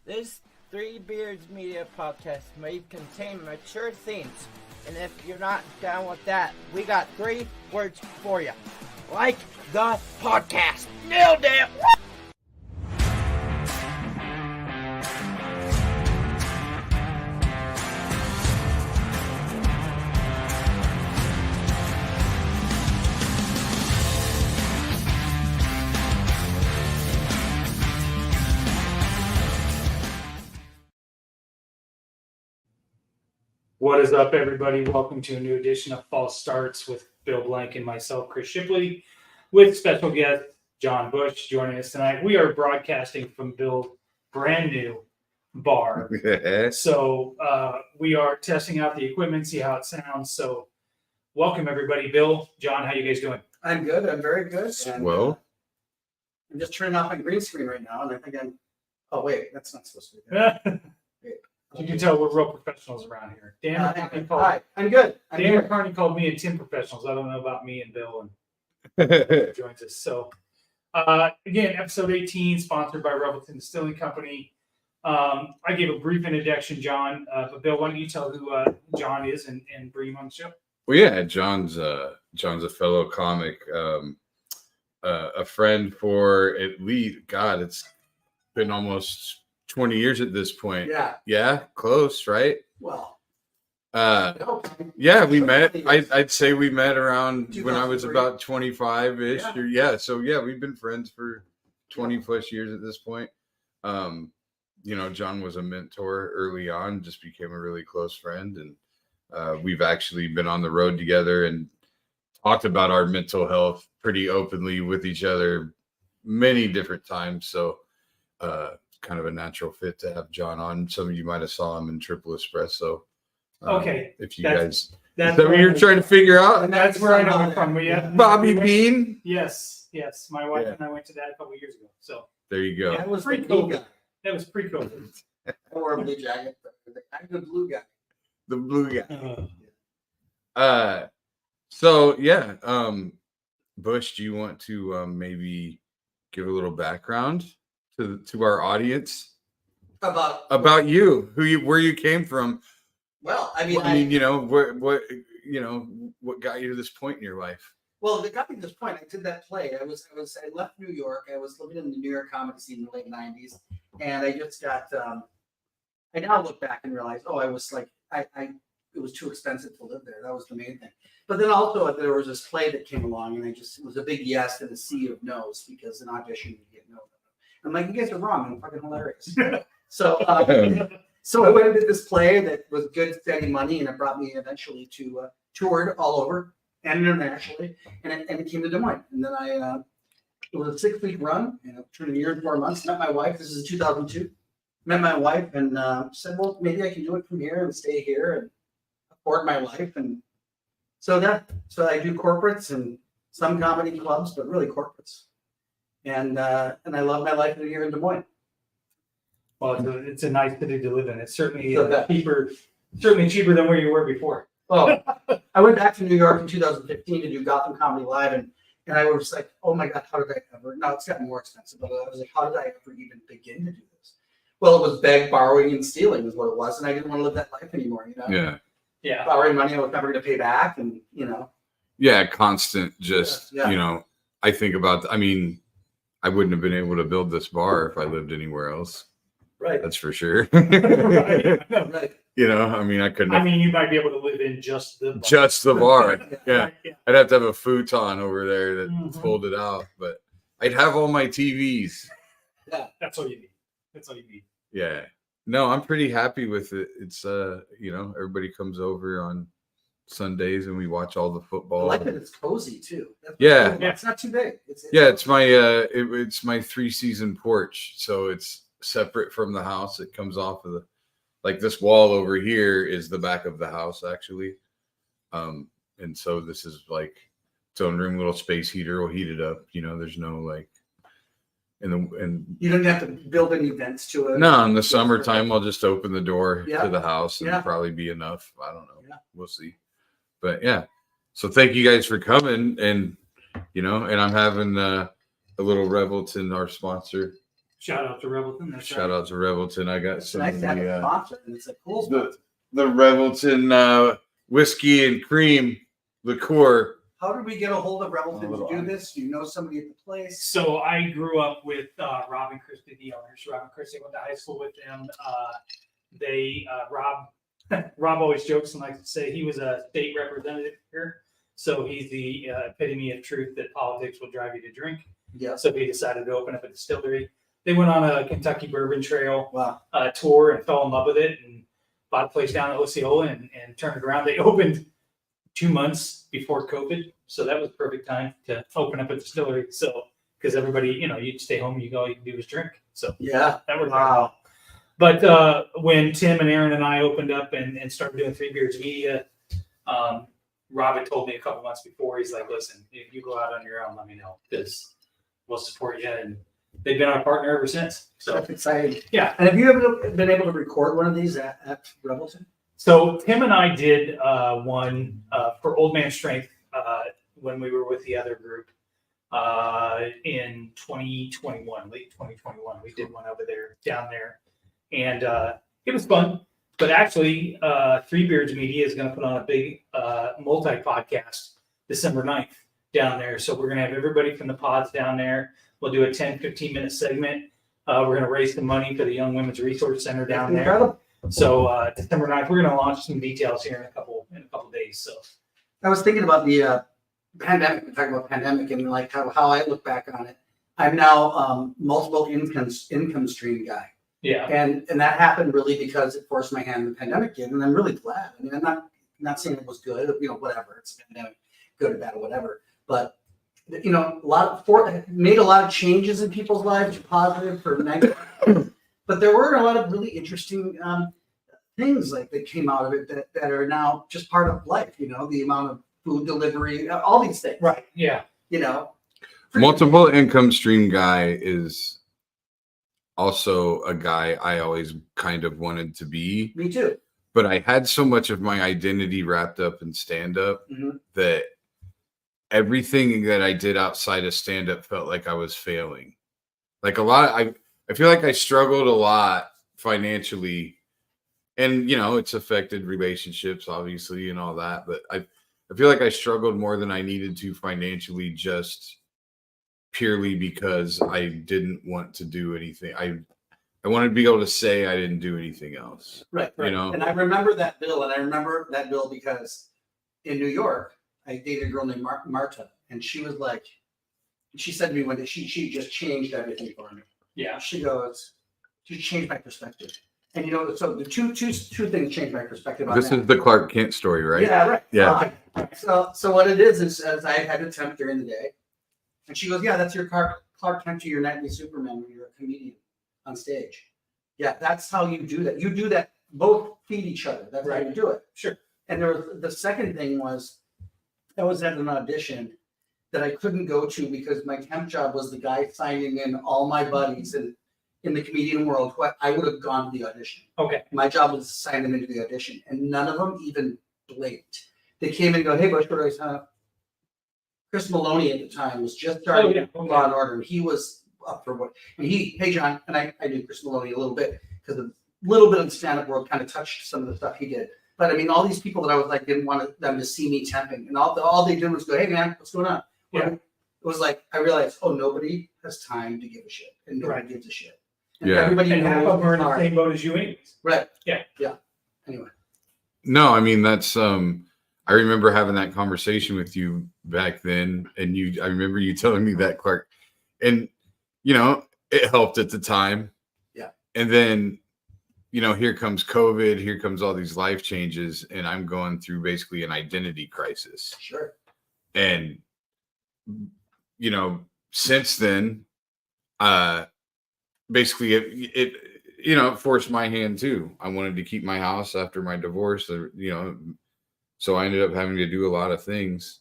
This Three Beards Media podcast may contain mature themes, and if you're not down with that, we got 3 words for you. Like the podcast. Nailed it! What is up, everybody? Welcome to a new edition of False Starts with Bill Blank and myself, Chris Shipley, with special guest John Bush joining us tonight. We are broadcasting from Bill's brand new bar. So we are testing out the equipment, see how it sounds. So welcome, everybody. Bill, John, how you guys doing? I'm good. I'm very good. And, Well, I'm just turning off my green screen right now, and I think I'm. Oh wait, that's not supposed to be there. You can tell we're real professionals around here. Dan Hi, I'm good. I'm Dan here. McCartney called me and Tim professionals. I don't know about me and Bill and joins us. So, again, episode 18, sponsored by Revelton Distilling Company. I gave a brief introduction, John, but Bill, why don't you tell who John is and bring him on the show? well, yeah, John's a fellow comic, a friend for at least, God, it's been almost 20 years at this point. Yeah. Close, right? Well. No, yeah, we met. I'd say we met around when I was 2003. about 25-ish. Yeah. So we've been friends for 20 plus years at this point. John was a mentor early on, just became a really close friend, and we've actually been on the road together and talked about our mental health pretty openly with each other many different times. So kind of a natural fit to have John on. Some of you might have saw him in Triple Espresso. Okay. If you That's is that what you're trying to figure out? That's where I know him from. Bobby Bean? Yes. My wife Yeah. and I went to that a couple of years ago. So There you go. That was the Pretty blue cool. guy. that was pre-COVID. I wore a blue jacket. I'm the blue guy. The blue guy. Bush, do you want to maybe give a little background to our audience about you, where you came from? Well, What got you to this point in your life? Well, it got me to this point. I did that play. I left New York. I was living in the New York comedy scene in the late '90s, and I just got. I now look back and realize, I was like, it was too expensive to live there. That was the main thing. But then also there was this play that came along, and it was a big yes and a sea of no's, because an audition you get no. I'm like, you guys are wrong. I'm fucking hilarious. So I went and did this play that was good, steady money, and it brought me eventually to toured all over and internationally, and it came to Des Moines. And then it was a 6-week run, and it turned a year and 4 months. Met my wife. This is 2002. Met my wife and said, well, maybe I can do it from here and stay here and afford my life. And so I do corporates and some comedy clubs, but really corporates. And I love my life here in Des Moines. Well, it's a nice city to live in. It's certainly So cheaper than where you were before. Oh, I went back to New York in 2015 to do Gotham Comedy Live, and I was like, oh my God, how did I ever? Now it's gotten more expensive, but I was like, how did I ever even begin to do this? Well, it was beg, borrowing, and stealing is what it was, and I didn't want to live that life anymore. Yeah. Borrowing money I was never going to pay back, and Constant. Yeah. I think about. I wouldn't have been able to build this bar if I lived anywhere else. Right. That's for sure. Right. Right. I couldn't. You might be able to live in just the bar. Just the bar. Yeah. Yeah. I'd have to have a futon over there that Mhm. folded out, but I'd have all my TVs. That's all you need. Yeah. No, I'm pretty happy with it. It's everybody comes over on Sundays and we watch all the I football. like that it's cozy too. Yeah. It's not too big. It's my it's my 3-season porch, so it's separate from the house. It comes off of this wall over here is the back of the house actually. And so this is like its own room, little space heater will heat it up. There's no and You don't have to build any vents to it. no, in the summertime I'll just open the door Yeah. to the house and Yeah. probably be enough. I don't know. Yeah. We'll see. But yeah. So thank you guys for coming, and and I'm having a little Revelton, our sponsor, Shout out to Revelton. That's Shout out to Revelton. I got It's some nice of to have a the sponsor, and it's a cool sponsor. Revelton whiskey and cream liqueur. How did we get a hold of Revelton A little to do ice. this? Do you know somebody at the place? So I grew up with Rob and Christy, the owners. Rob and Christy went to high school with them. Rob always jokes and likes to say he was a state representative here. So he's the epitome of truth that politics will drive you to drink. Yes. So he decided to open up a distillery. They went on a Kentucky Bourbon Trail Wow. tour and fell in love with it and bought a place down in Osceola and turned it around. They opened 2 months before COVID. So that was the perfect time to open up a distillery. So, because everybody, you'd stay home, all you can do is drink. So Yeah. that worked out Wow. well. But when Tim and Aaron and I opened up and started doing Three Beards Media, Rob had told me a couple months before, he's like, listen, if you go out on your own, let me know, because we'll support you. And they've been our partner ever since. So That's exciting. yeah. And have you ever been able to record one of these at Revelton? So Tim and I did one for Old Man Strength when we were with the other group in 2021, late 2021. We did one over there, down there, and it was fun. But actually, Three Beards Media is going to put on a big multi-podcast December 9th down there. So we're going to have everybody from the pods down there. We'll do a 10, 15-minute segment. We're going to raise some money for the Young Women's Resource Center down there. Incredible. So December 9th, we're going to launch some details here in a couple days. So I was thinking about the pandemic. We talked about pandemic and like how I look back on it. I'm now multiple income stream guy. yeah, And that happened really because it forced my hand. The pandemic did, and I'm really glad. I mean, I'm not saying it was good, whatever. It's a pandemic, good or bad or whatever. But made a lot of changes in people's lives, positive or negative. But there were a lot of really interesting things like that came out of it that are now just part of life. The amount of food delivery, all these things. right, yeah, Multiple income stream guy is also a guy I always kind of wanted to be, Me too. but I had so much of my identity wrapped up in stand up Mhm. that everything that I did outside of stand up felt like I was failing. Like I feel like I struggled a lot financially, and it's affected relationships obviously and all that, but I feel like I struggled more than I needed to financially, just purely because I didn't want to do anything. I wanted to be able to say I didn't do anything else. Right. And I remember that bill, because in New York, I dated a girl named Marta, and she was like, she said to me one day, she just changed everything for me. yeah, She goes, she changed my perspective. And so the two things changed my perspective on This that. is the Clark Kent story, right? Yeah, right. Yeah. So what it is as I had a temp during the day, and she goes, yeah, that's your Clark Kent to your nightly Superman when you're a comedian on stage. Yeah, that's how you do that. You do that, both feed each other. That's how you do it. sure, And the second thing was, I was at an audition that I couldn't go to because my temp job was the guy signing in all my buddies in the comedian world. I would have gone to the audition. okay, My job was to sign them into the audition, and none of them even blinked. They came in and go, hey, Bush, what do I sign up? Chris Maloney at the time was just starting Law and Order, and he was up for what? And hey, John, and I knew Chris Maloney a little bit because a little bit of the stand-up world kind of touched some of the stuff he did. But I mean, all these people that I was like, didn't want them to see me temping, and all they did was go, hey, man, what's going on? Yeah. It was like, I realized, nobody has time to give a shit, and nobody Right. gives a shit. And Yeah. everybody and half knows of them are in it's the hard. same boat as you anyways. Right. Yeah. Anyway. No, I mean, that's I remember having that conversation with you back then, and I remember you telling me that, Clark, and it helped at the time. Yeah. And then here comes COVID, here comes all these life changes, and I'm going through basically an identity crisis. Sure. And since then, basically it forced my hand too. I wanted to keep my house after my divorce, so I ended up having to do a lot of things.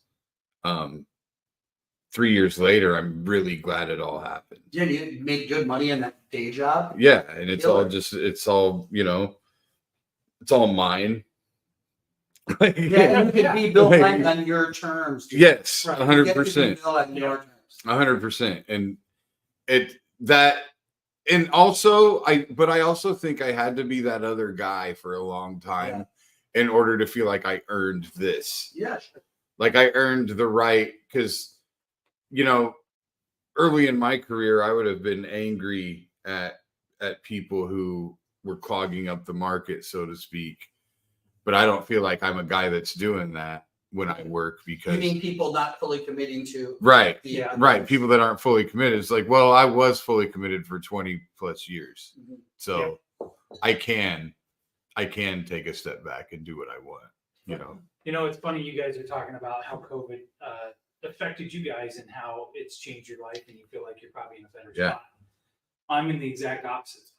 3 years later, I'm really glad it all happened. Yeah, you made good money in that day job. Yeah, and it's all Killer. it's all mine. Yeah, you could be Bill Like- Blank on your terms. dude. Yes, Right. 100%. You get to be Bill on your terms. 100%. And that And also I also think I had to be that other guy for a long time in order to feel like I earned this. Yeah, sure. Like I earned the right, because early in my career I would have been angry at people who were clogging up the market, so to speak. But I don't feel like I'm a guy that's doing that when I work, You because mean people not fully committing to right. the Yeah. Right. People that aren't fully committed. It's like, well, I was fully committed for 20 plus years. Mhm. So I can take a step back and do what I want, It's funny you guys are talking about how COVID affected you guys and how it's changed your life, and you feel like you're probably in a better Yeah. spot. I'm in the exact opposite.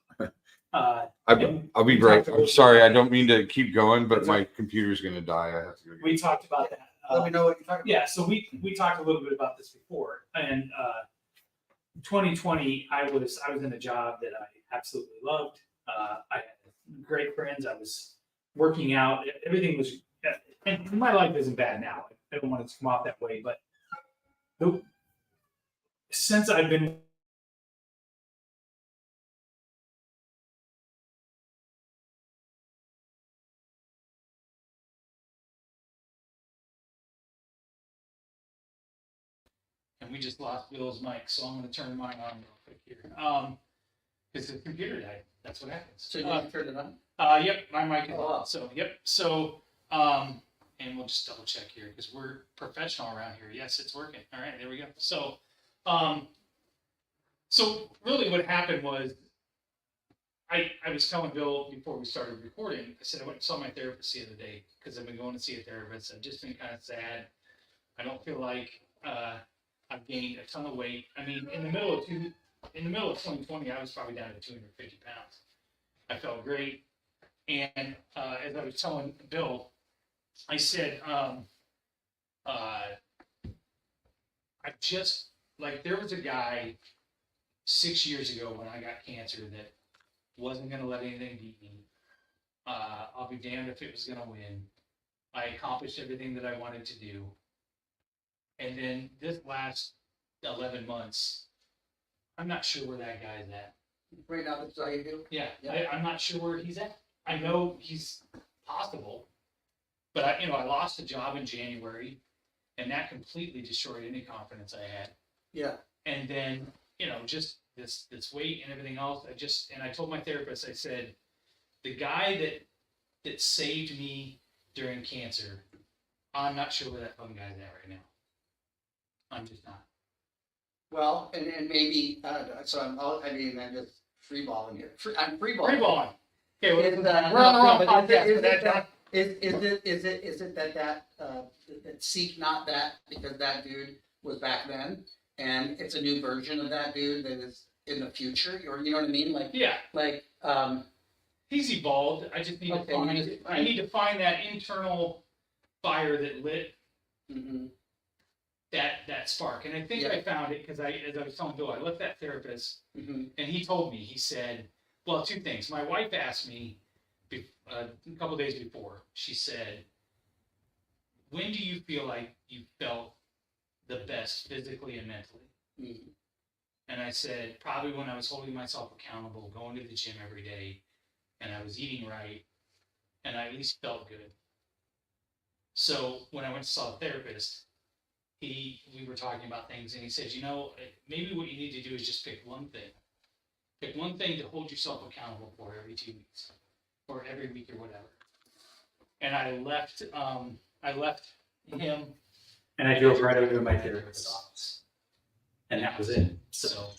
I'll be right. I'm sorry. I don't mean to keep going, but my computer's going to die. I have to go. We talked about that. Let me know what you're talking about. Yeah, so we talked a little bit about this before, and 2020, I was in a job that I absolutely loved. I had great friends. I was working out. Everything was, and my life isn't bad now. I don't want it to come off that way, but since I've been and we just lost Bill's mic, so I'm going to turn mine on real quick here. Because the computer died. That's what happens. So you want to turn it on? Yep, my mic is Oh, wow. on. So, yep. So, and we'll just double check here because we're professional around here. Yes, it's working. All right, there we go. So, so really what happened was I was telling Bill before we started recording, I said I went and saw my therapist the other day because I've been going to see a therapist. I've just been kind of sad. I don't feel like I've gained a ton of weight. I mean, in the middle of 2020, I was probably down to 250 pounds. I felt great. And as I was telling Bill, I said, I just, like, there was a guy 6 years ago when I got cancer that wasn't going to let anything beat me. I'll be damned if it was going to win. I accomplished everything that I wanted to do. And then this last 11 months, I'm not sure where that guy's at. Right now, that's all you do? Yeah, Yeah. I'm not sure where he's at. I know he's possible, but I lost a job in January, and that completely destroyed any confidence I had. Yeah. And then, just this weight and everything else, I told my therapist, I said, the guy that saved me during cancer, I'm not sure where that fucking guy's at right now. I'm just not. Well, and maybe, so I'm just freeballing here. I'm freeballing. Free balling. Okay, well, Is, we're on the wrong podcast for that, John. Is it that seek not that because that dude was back then, and it's a new version of that dude that is in the future, or you know what I mean? Yeah, he's evolved. I just need to find that internal fire that lit Mhm. that spark. And I think Yeah. I found it because as I was telling Bill, I left that therapist, Mhm. and he told me, he said, well, two things. My wife asked me a couple days before, she said, when do you feel like you felt the best physically and mentally? Mhm. And I said, probably when I was holding myself accountable, going to the gym every day, and I was eating right, and I at least felt good. So when I went to saw a therapist, we were talking about things, and he said, maybe what you need to do is just pick one thing. Pick one thing to hold yourself accountable for every 2 weeks, or every week, or whatever. And I left him, and I drove right over to my therapist's office, and that was it. So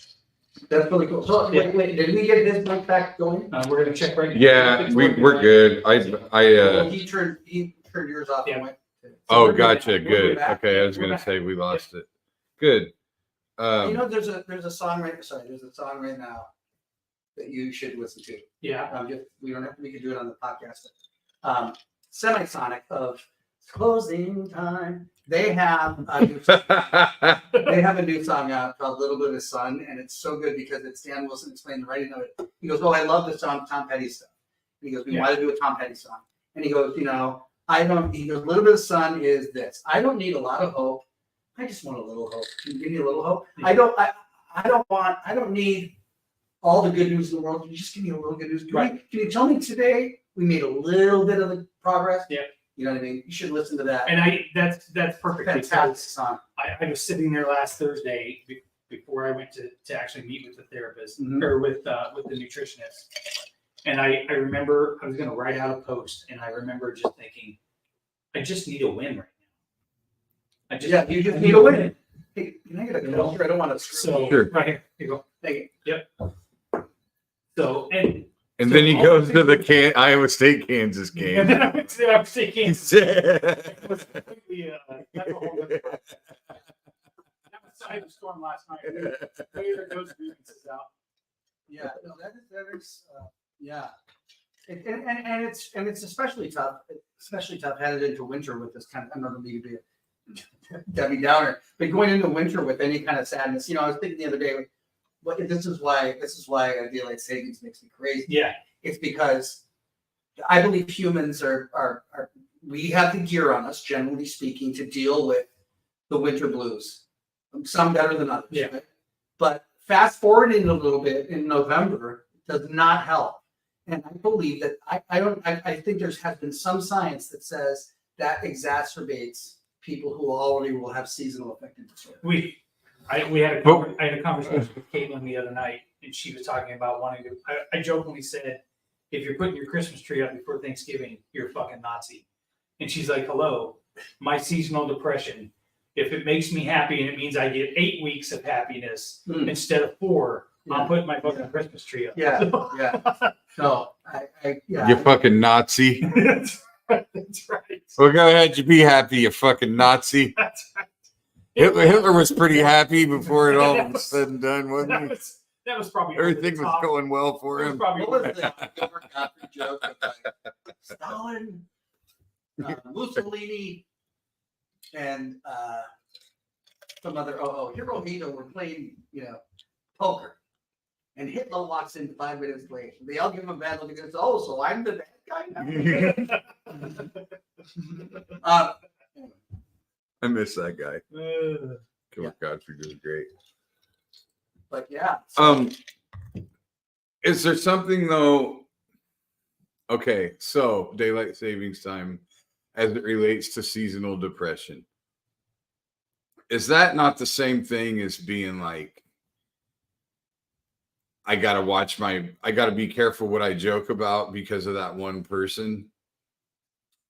That's really cool. So wait, did we get this mic back going? we're gonna check right now. Yeah, It's we're working. good. Well, he turned yours off. Yeah. And went. Oh, we're good gotcha. now. We're Good. back. Okay, I was We're gonna back. say we lost it. Good. There's a song right. Sorry, there's a song right now that you should listen to. Yeah. We don't have. We could do it on the podcast. Semisonic of Closing Time. They have a new song out called "Little Bit of Sun," and it's so good because it's Dan Wilson explaining the writing of it. He goes, "Oh, I love the song Tom Petty stuff." And he goes, "We want to do a Tom Petty song." And he goes, I don't. He goes, "Little Bit of Sun is this. I don't need a lot of hope. I just want a little hope. Can you give me a little hope? I don't need a all the good news in the world. Can you just give me a little good news? Can you tell me today we made a little bit of the progress? Yeah. You know what I mean? You should listen to that. And that's perfect. Fantastic Because song. I was sitting there last Thursday before I went to actually meet with the therapist Mhm. or with the nutritionist. And I remember I was going to write out a post, and I remember just thinking, I just need a win right now. You just need a win. Hey, can I get a closer? I don't want to screw So Sure. right here, you go. Thank you. So And So then he all goes the to the things- Iowa State Kansas and game. then I went to the upstate Kansas. It was completely, that's a whole other- that was I had a storm last night. Clear those grievances out. Yeah, no, that is, yeah. And it's especially tough headed into winter with this kind of, another need to be a Debbie Downer, but going into winter with any kind of sadness, I was thinking the other day, this is why daylight savings makes me crazy. Yeah, It's because I believe humans are we have the gear on us, generally speaking, to deal with the winter blues. Some better than others. Yeah. Right? But fast forwarding a little bit in November does not help. And I believe that I think there has been some science that says that exacerbates people who already will have seasonal affective disorder. I had a conversation with Caitlin the other night, and she was talking about wanting to. I jokingly said, if you're putting your Christmas tree up before Thanksgiving, you're a fucking Nazi. And she's like, hello, my seasonal depression. If it makes me happy and it means I get 8 weeks of happiness instead of 4, I'm putting my fucking Christmas tree up. Yeah, yeah. No, yeah. You fucking Nazi. That's right. Well, go ahead. You be happy, you fucking Nazi. That's right. Hitler was pretty happy before it all was said and done, wasn't he? That was probably over the Everything was top. going well for It was him. probably What was the Gilbert Gottfried joke of like Stalin, Mussolini, and some other Hirohito were playing, poker, and Hitler walks in 5 minutes late. They all give him a bad look and goes, "Oh, so I'm the bad guy now." I miss that guy. Uh, Gilbert Gottfried was great. But yeah, Is there something though? Okay, so daylight savings time as it relates to seasonal depression. Is that not the same thing as being like, I gotta be careful what I joke about because of that one person?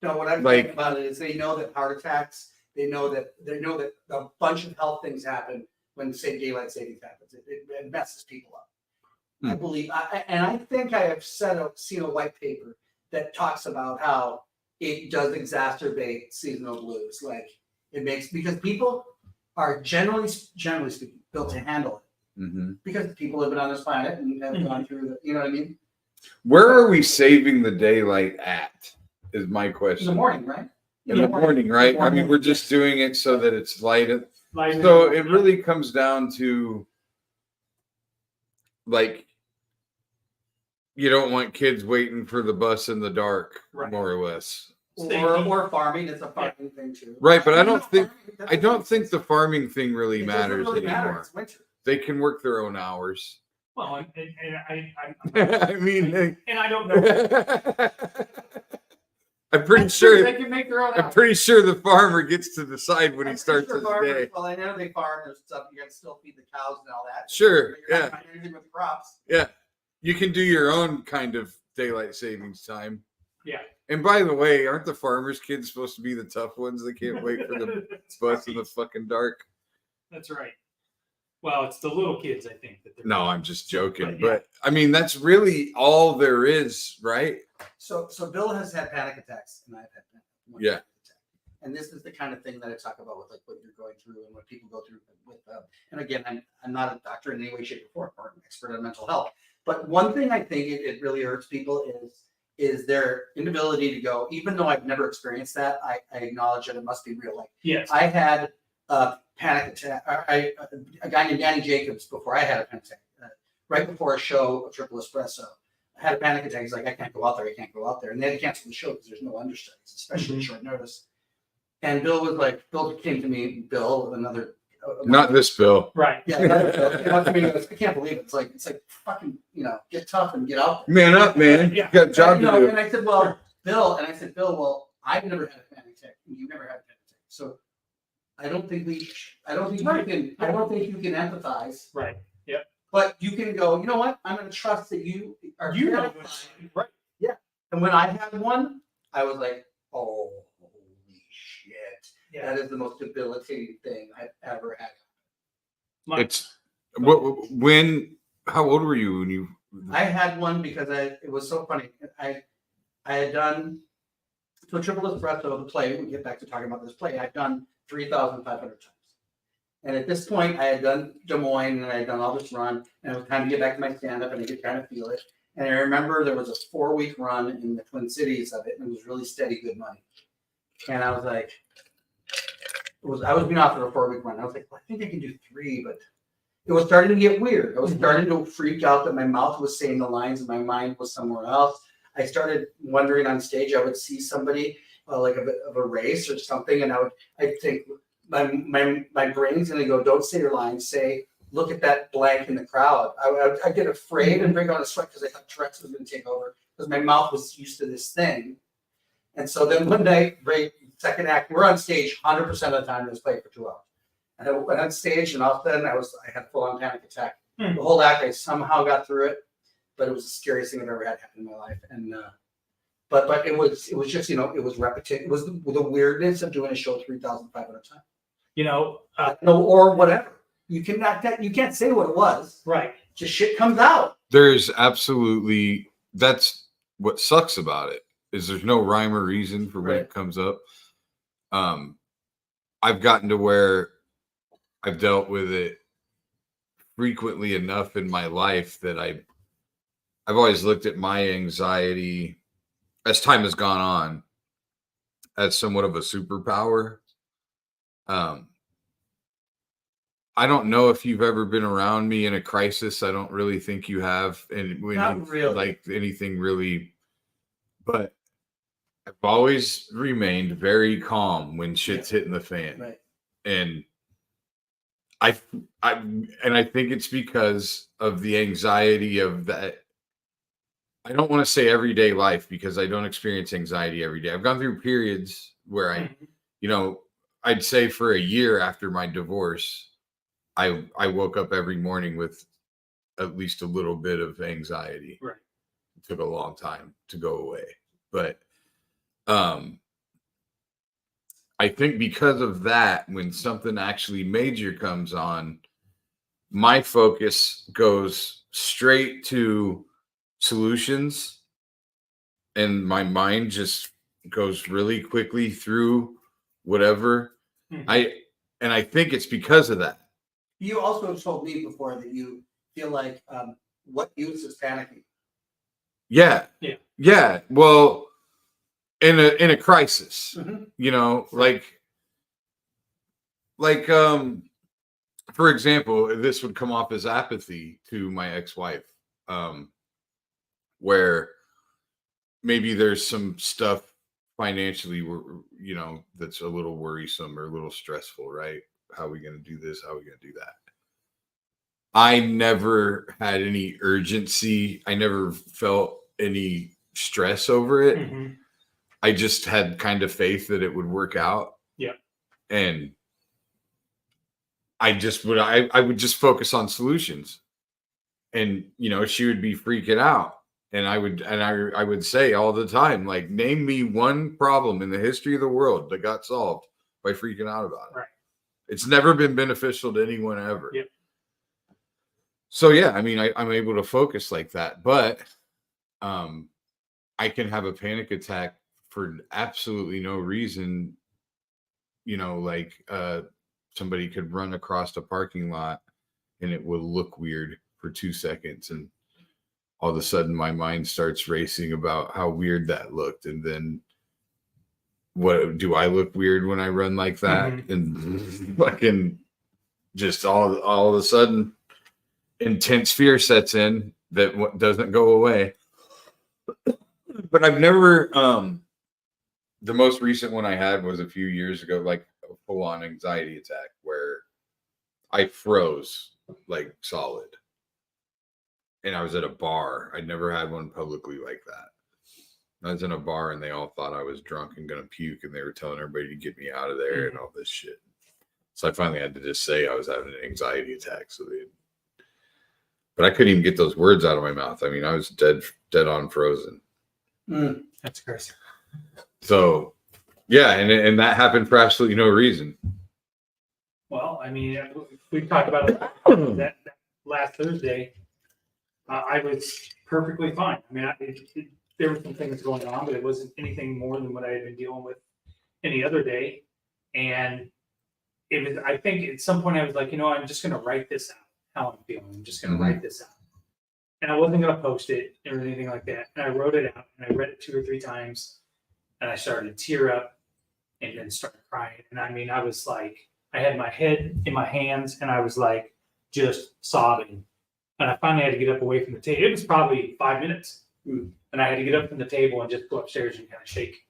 no. What I'm Like- thinking about it is they know that heart attacks. They know that a bunch of health things happen when daylight savings happens. It messes people up. I believe, I think I have seen a white paper that talks about how it does exacerbate seasonal blues. Like it makes, because people are generally speaking built to handle it, Mm-hmm. because people have been on this planet and have gone through the, you know what I mean? Where are we saving the daylight at? Is my In question. the morning, right? In the morning, right? I mean, morning. we're just doing it so that it's light. like, So it really comes down to like, you don't want kids waiting for the bus in the dark, Right. more or less. Or farming. It's a farming thing too. Right, but I don't Farming, I don't think the farming thing really it doesn't matters really matter. anymore. It's winter. They can work their own hours. well, and I mean, and I don't know. I'm pretty That's true, sure. they can make their own. I'm pretty sure the farmer gets to decide when he I'm starts pretty his sure farmers- day. Well, I know they farm and stuff. You got to still feed the cows and all that. Sure, But you're not yeah. doing anything with the crops. You can do your own kind of daylight savings time. Yeah. And by the way, aren't the farmers' kids supposed to be the tough ones? They can't wait for the That's bus in right. the fucking dark. That's right. Well, it's the little kids, I think. That they're No, I'm just joking. But, yeah. But I mean, that's really all there is, right? So Bill has had panic attacks, and I've had one Yeah. panic attack. And this is the kind of thing that I talk about with like what you're going through and what people go through with. And again, I'm not a doctor in any way, shape, or form, or an expert on mental health. But one thing I think it really hurts people is their inability to go. Even though I've never experienced that, I acknowledge that it must be real. Like yes. I had a panic attack. A guy named Danny Jacobs before I had a panic attack, right before a show of Triple Espresso. I had a panic attack. He's like, I can't go out there. I can't go out there. And they had to cancel the show because there's no understudies, especially at short notice. And Bill came to me, Bill, another Not this Bill. Right. Yeah, I mean, I can't believe it. It's like fucking, get tough and get out there. Man up, man. Yeah. You got a job to do. And I said, well, Bill, well, I've never had a panic attack. You've never had a panic attack. So I don't think you can empathize. Right. But you can go, you know what? I'm going to trust that you are You know terrified. this. Right. And when I had one, I was like, oh, holy shit. Yeah. That is the most debilitating thing I've ever had. It's how old were you when you? I had one because it was so funny. I had done so triple espresso, the play. We get back to talking about this play. I've done 3,500 times, and at this point, I had done Des Moines and I had done all this run, and it was time to get back to my stand up, and I could kind of feel it. And I remember there was a 4-week run in the Twin Cities of it, and it was really steady, good money. And I was like, I was being offered a 4-week run. I was like, well, I think I can do 3, but it was starting to get weird. I was starting to freak out that my mouth was saying the lines and my mind was somewhere else. I started wondering on stage, I would see somebody like of a race or something, and I'd think my brain's gonna go, don't say your lines, say, look at that blank in the crowd. I get afraid and break out a sweat because I thought Tourette's was gonna take over because my mouth was used to this thing. And so then one night, right, second act, we're on stage 100% of the time. It was played for 2 hours. And I went on stage, and all of a sudden, I had a full-on panic attack. The whole act, I somehow got through it, but it was the scariest thing I've ever had happen in my life. And but it was just it was repetitive. It was the weirdness of doing a show 3,500 times. Or whatever. You can't say what it was. Right. Just shit comes out. There's absolutely that's what sucks about it is there's no rhyme or reason for when it comes up. I've gotten to where I've dealt with it frequently enough in my life that I've always looked at my anxiety as time has gone on as somewhat of a superpower. I don't know if you've ever been around me in a crisis. I don't really think you have, and Not really. like anything really. But I've always remained very calm when shit's hitting the fan, Right. and I think it's because of the anxiety of that. I don't want to say everyday life because I don't experience anxiety every day. I've gone through periods where I'd say for a year after my divorce, I woke up every morning with at least a little bit of anxiety. Right. It took a long time to go away. But I think because of that, when something actually major comes on, my focus goes straight to solutions, and my mind just goes really quickly through whatever. I think it's because of that. You also told me before that you feel like what use is panicking. Yeah. Well, in a crisis, Mhm. like for example, this would come off as apathy to my ex-wife, where maybe there's some stuff financially that's a little worrisome or a little stressful, right? How are we going to do this? How are we going to do that? I never had any urgency. I never felt any stress over it. I just had kind of faith that it would work out. Yeah. And I would just focus on solutions. And she would be freaking out. And I would say all the time, like, name me one problem in the history of the world that got solved by freaking out about it. Right. It's never been beneficial to anyone ever. Yep. So yeah, I mean, I'm able to focus like that, but I can have a panic attack for absolutely no reason. Like somebody could run across a parking lot and it will look weird for 2 seconds, and all of a sudden my mind starts racing about how weird that looked, and then what do I look weird when I run like that? And fucking just all of a sudden intense fear sets in that doesn't go away. But I've never the most recent one I had was a few years ago, like a full-on anxiety attack where I froze like solid. And I was at a bar. I'd never had one publicly like that. I was in a bar and they all thought I was drunk and gonna puke, and they were telling everybody to get me out of there and all this shit. So I finally had to just say I was having an anxiety attack. But I couldn't even get those words out of my mouth. I mean, I was dead on frozen. That's crazy. So yeah, and that happened for absolutely no reason. Well, I mean, we talked about it that last Thursday. I was perfectly fine. I mean, there were some things going on, but it wasn't anything more than what I had been dealing with any other day. And it was, I think at some point I was like, I'm just going to write this out, how I'm feeling. I'm just going to write this out. And I wasn't going to post it or anything like that. And I wrote it out and I read it 2 or 3 times and I started to tear up and then started crying. And I mean, I was like, I had my head in my hands and I was like, just sobbing. And I finally had to get up away from the table. It was probably 5 minutes. And I had to get up from the table and just go upstairs and kind of shake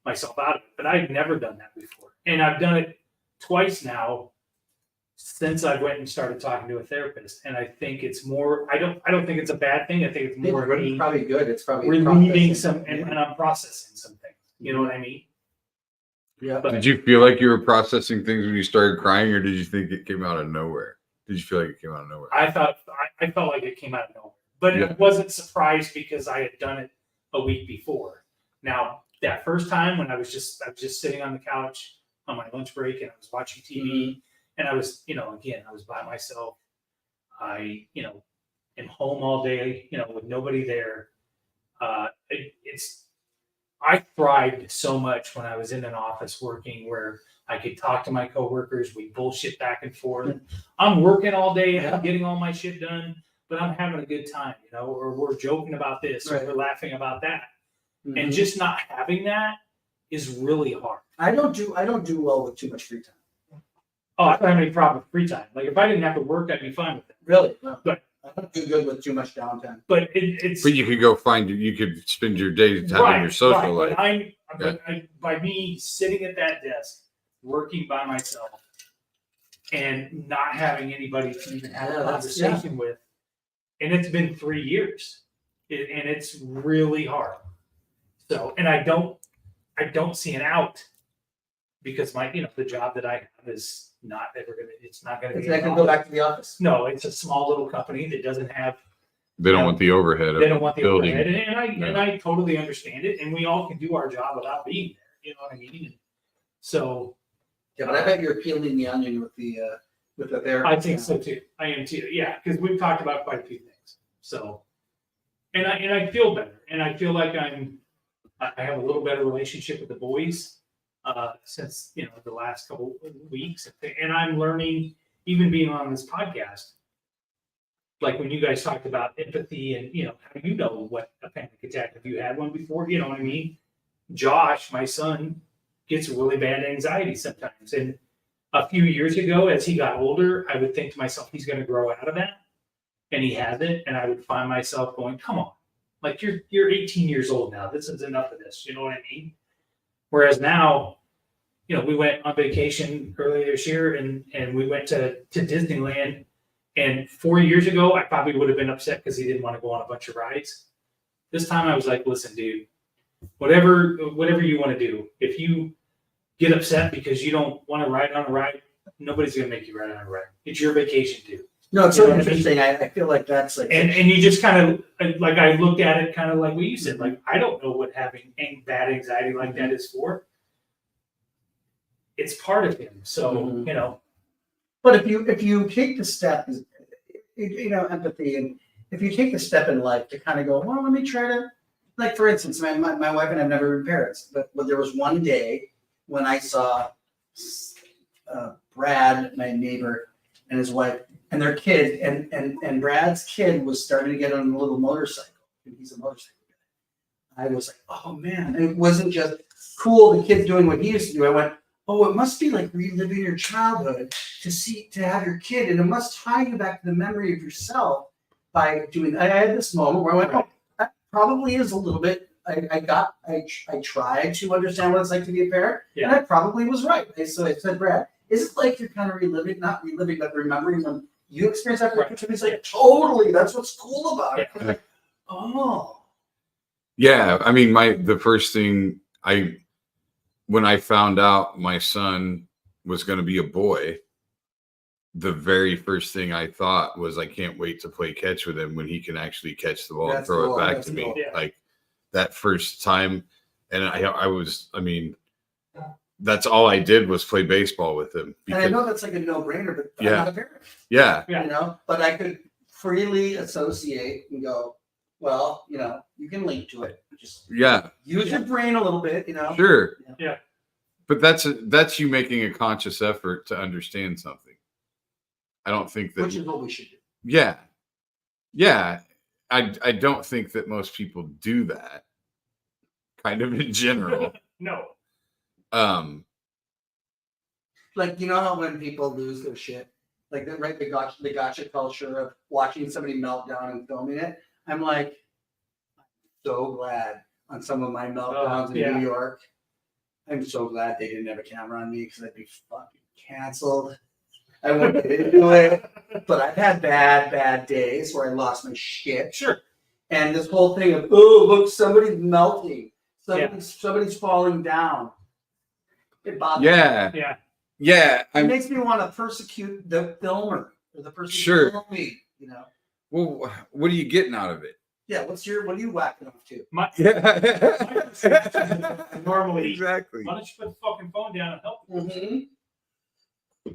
myself out of it. But I'd never done that before. And I've done it twice now since I went and started talking to a therapist. And I think it's more, I don't think it's a bad thing. I think it's more It's probably good. It's probably relieving some, and I'm processing some things. You know what I mean? Yeah. But Did you feel like you were processing things when you started crying, or did you think it came out of nowhere? Did you feel like it came out of nowhere? I felt like it came out of nowhere, but Yeah. I wasn't surprised because I had done it a week before. Now that first time when I was just sitting on the couch on my lunch break and I was watching TV and I was, again, I was by myself. I, am home all day, with nobody there. I thrived so much when I was in an office working where I could talk to my coworkers. We bullshit back and forth. I'm working all day. I'm getting all my shit done, but I'm having a good time, or we're joking about this, or we're laughing about that. And just not having that is really hard. I don't do well with too much free time. Oh, I don't have any problem with free time. Like if I didn't have to work, I'd be fine with it. Really? No. But I don't do good with too much downtime. But it's. But you could go you could spend your day having your social life. By me sitting at that desk, working by myself, and not having anybody to even have a conversation with, and it's been 3 years, and it's really hard. So, and I don't see an out because the job that I have is not ever gonna. It's not gonna. It's not gonna go back to the office. No, it's a small little company that doesn't have. They don't want the overhead. They don't want the building. overhead, and I totally understand it, and we all can do our job without being there. You know what I mean? So, Yeah, but I bet you're peeling the onion with the therapist. I think so too. I am too. Yeah, because we've talked about quite a few things. So, and I feel better, and I feel like I have a little better relationship with the boys since the last couple of weeks, and I'm learning, even being on this podcast. Like when you guys talked about empathy and, how do you know what a panic attack, have you had one before? You know what I mean? Josh, my son, gets really bad anxiety sometimes. And a few years ago, as he got older, I would think to myself, he's going to grow out of that. And he hasn't. And I would find myself going, come on, like you're 18 years old now. This is enough of this. You know what I mean? Whereas now, we went on vacation earlier this year and we went to Disneyland. And 4 years ago, I probably would have been upset because he didn't want to go on a bunch of rides. This time I was like, listen, dude, whatever you want to do, if you get upset because you don't want to ride on a ride, nobody's going to make you ride on a ride. It's your vacation too. No, it's so interesting. I feel like that's like, and you just kind of like, I looked at it kind of like what you said, like, I don't know what having bad anxiety like that is for. It's part of him. So, But if you take the step, empathy, and if you take the step in life to kind of go, well, let me try to, like for instance, my wife and I've never been parents, but there was one day when I saw Brad, my neighbor, and his wife and their kid, and Brad's kid was starting to get on a little motorcycle. And he's a motorcycle guy. I was like, oh man, and it wasn't just cool the kid's doing what he used to do. I went, oh, it must be like reliving your childhood to have your kid, and it must tie you back to the memory of yourself by doing. I had this moment where I went, oh, that probably is a little bit. I tried to understand what it's like to be a parent, and I probably was right. So I said, Brad, is it like you're kind of reliving, not reliving, but remembering when you experienced that? Right. It's like, totally, that's what's cool about it. It's like, oh. Yeah, I mean, the first thing when I found out my son was going to be a boy, the very first thing I thought was, I can't wait to play catch with him when he can actually catch the ball and throw it back to me. Yeah. Like that first time, and I mean, that's all I did was play baseball with him. And I know that's like a no-brainer, but I'm Yeah. not a parent. Yeah. You know, but I could freely associate and go, well, you know, you can link to it. Just Yeah. use your brain a little bit, you know. Sure. Yeah. But that's you making a conscious effort to understand something. I don't think that. Which is what we should do. Yeah. Yeah. I don't think that most people do that. Kind of in general. No. Like, you know how when people lose their shit, like the gotcha culture of watching somebody melt down and filming it. I'm like, so glad on some of my meltdowns in New York. I'm so glad they didn't have a camera on me because I'd be fucking canceled. I wouldn't get into it. But I've had bad days where I lost my shit. Sure. And this whole thing of, oh, look, somebody's melting. Somebody's falling down. It bothers me. Yeah. Yeah. It makes me want to persecute the filmer or the person Sure. who filmed me, you know. Well, what are you getting out of it? Yeah, what are you whacking off to? Normally, Exactly. why don't you put the fucking phone down and help? Mm-hmm.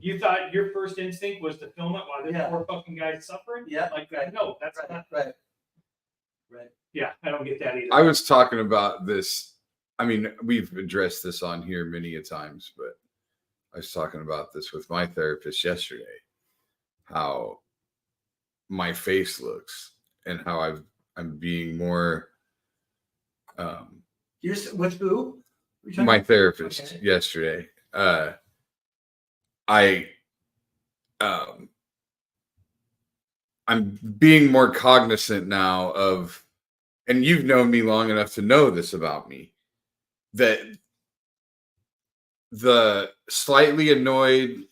You thought your first instinct was to film it while there's poor fucking guys suffering? Yeah. Like that? No, that's not. Right. Yeah, I don't get that either. I was talking about this. I mean, we've addressed this on here many a times, but I was talking about this with my therapist yesterday. How my face looks and how I'm being more. You're with who? My therapist yesterday. I'm being more cognizant now of, and you've known me long enough to know this about me, that the slightly annoyed,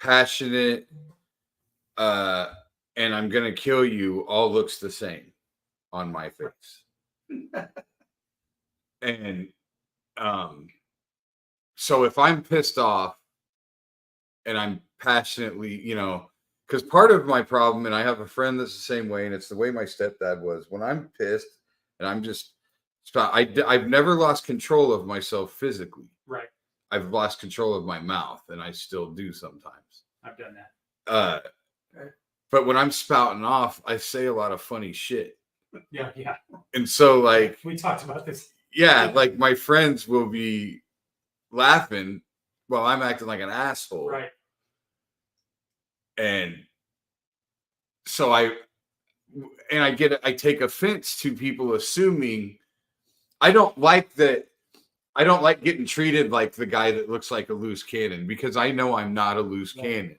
passionate, and I'm gonna kill you all looks the same on my face. And so if I'm pissed off and I'm passionately, you know, because part of my problem, and I have a friend that's the same way, and it's the way my stepdad was. When I'm pissed and I'm just, I've never lost control of myself physically. Right. I've lost control of my mouth, and I still do sometimes. I've done that. But when I'm spouting off, I say a lot of funny shit. Yeah. And so, like, we talked about this. Yeah, like my friends will be laughing while I'm acting like an asshole. Right. And so I take offense to people assuming I don't like getting treated like the guy that looks like a loose cannon, because I know I'm not a loose cannon.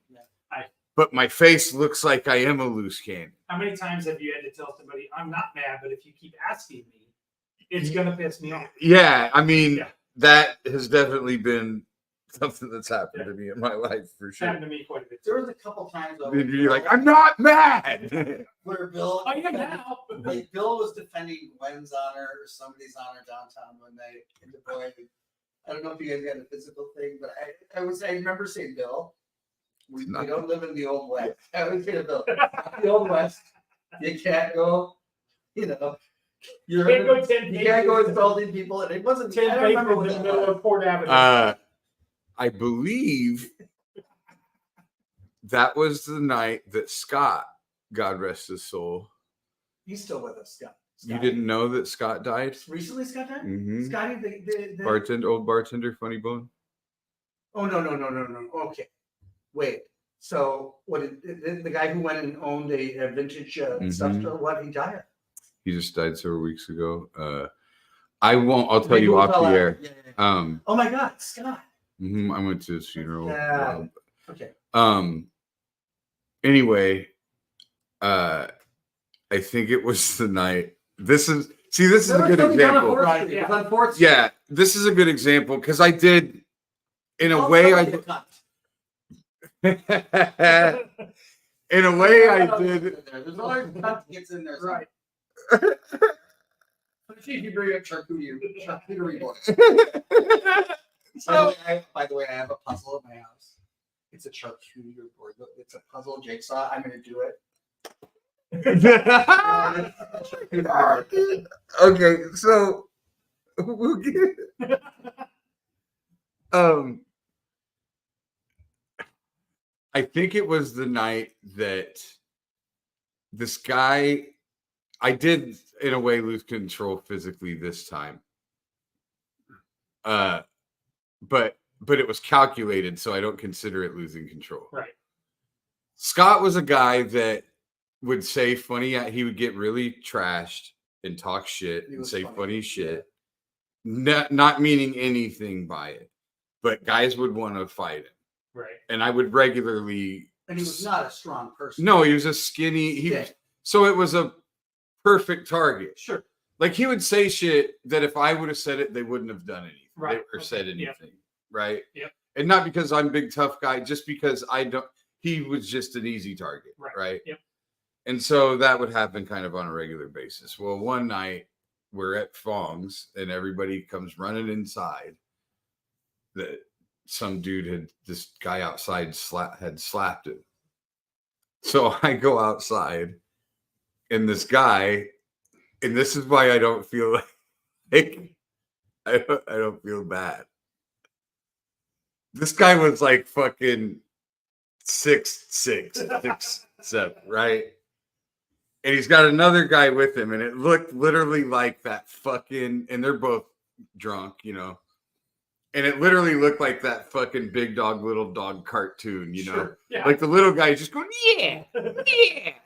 But my face looks like I am a loose cannon. How many times have you had to tell somebody, I'm not mad, but if you keep asking me, it's going to piss me off? Yeah, I mean, that has definitely been something that's happened to me in my life for sure. Happened to me quite a bit. There was a couple times You're like, I'm not mad. Where Bill, I am now. Like Bill was defending Gwen's honor or somebody's honor downtown one night in Des Moines. I don't know if you guys got a physical thing, but I remember saying, Bill, we don't live in the old west. I always say to Bill, the old west, you can't go, you know. You can't go insulting people, and it wasn't. I don't remember what in the middle of Port Avenue. I believe that was the night that Scott, God rest his soul. He's still with us, Scott. You didn't know that Scott died? Recently, Scott died? Mm-hmm. Scotty, the old bartender, Funny Bone. Oh no! Okay, wait. So what? The guy who went and owned a vintage stuff store? What he died? He just died several weeks ago. I'll tell you off the air. Yeah. Oh my God, Scott. I went to his funeral. Yeah. Okay. Anyway, I think it was the night. This is a good example. Right. Yeah, this is a good example because I did, in a way, In a way, I did. There's always cut that gets in there. Right. See if you bring up charcuterie board. So, By the way, I have a puzzle at my house. It's a charcuterie board. It's a puzzle jigsaw. I'm going to do it. okay, so we'll get. I think it was the night that this guy, I did in a way lose control physically this time. But it was calculated, so I don't consider it losing control. Right. Scott was a guy that would say funny, he would get really trashed and talk shit He and was say funny. funny shit, not meaning anything by it. But guys would want to fight him. Right. And I would regularly. And he was not a strong person. No, he was a skinny. So it was a perfect target. Sure. Like he would say shit that if I would have said it, they wouldn't have done anything. Right. Or said anything. Yep. Right. Yep. And not because I'm a big tough guy, just because I don't. He was just an easy target. Right. Yep. And so that would happen kind of on a regular basis. Well, one night we're at Fong's and everybody comes running inside. That some dude this guy outside had slapped him. So I go outside and this guy, and this is why I don't feel like I don't feel bad. This guy was like fucking 6'7", right? And he's got another guy with him, and it looked literally like that fucking, and they're both drunk, you know. And it literally looked like that fucking Big Dog, Little Dog cartoon, you know. Sure. Yeah. Like the little guy just going, yeah,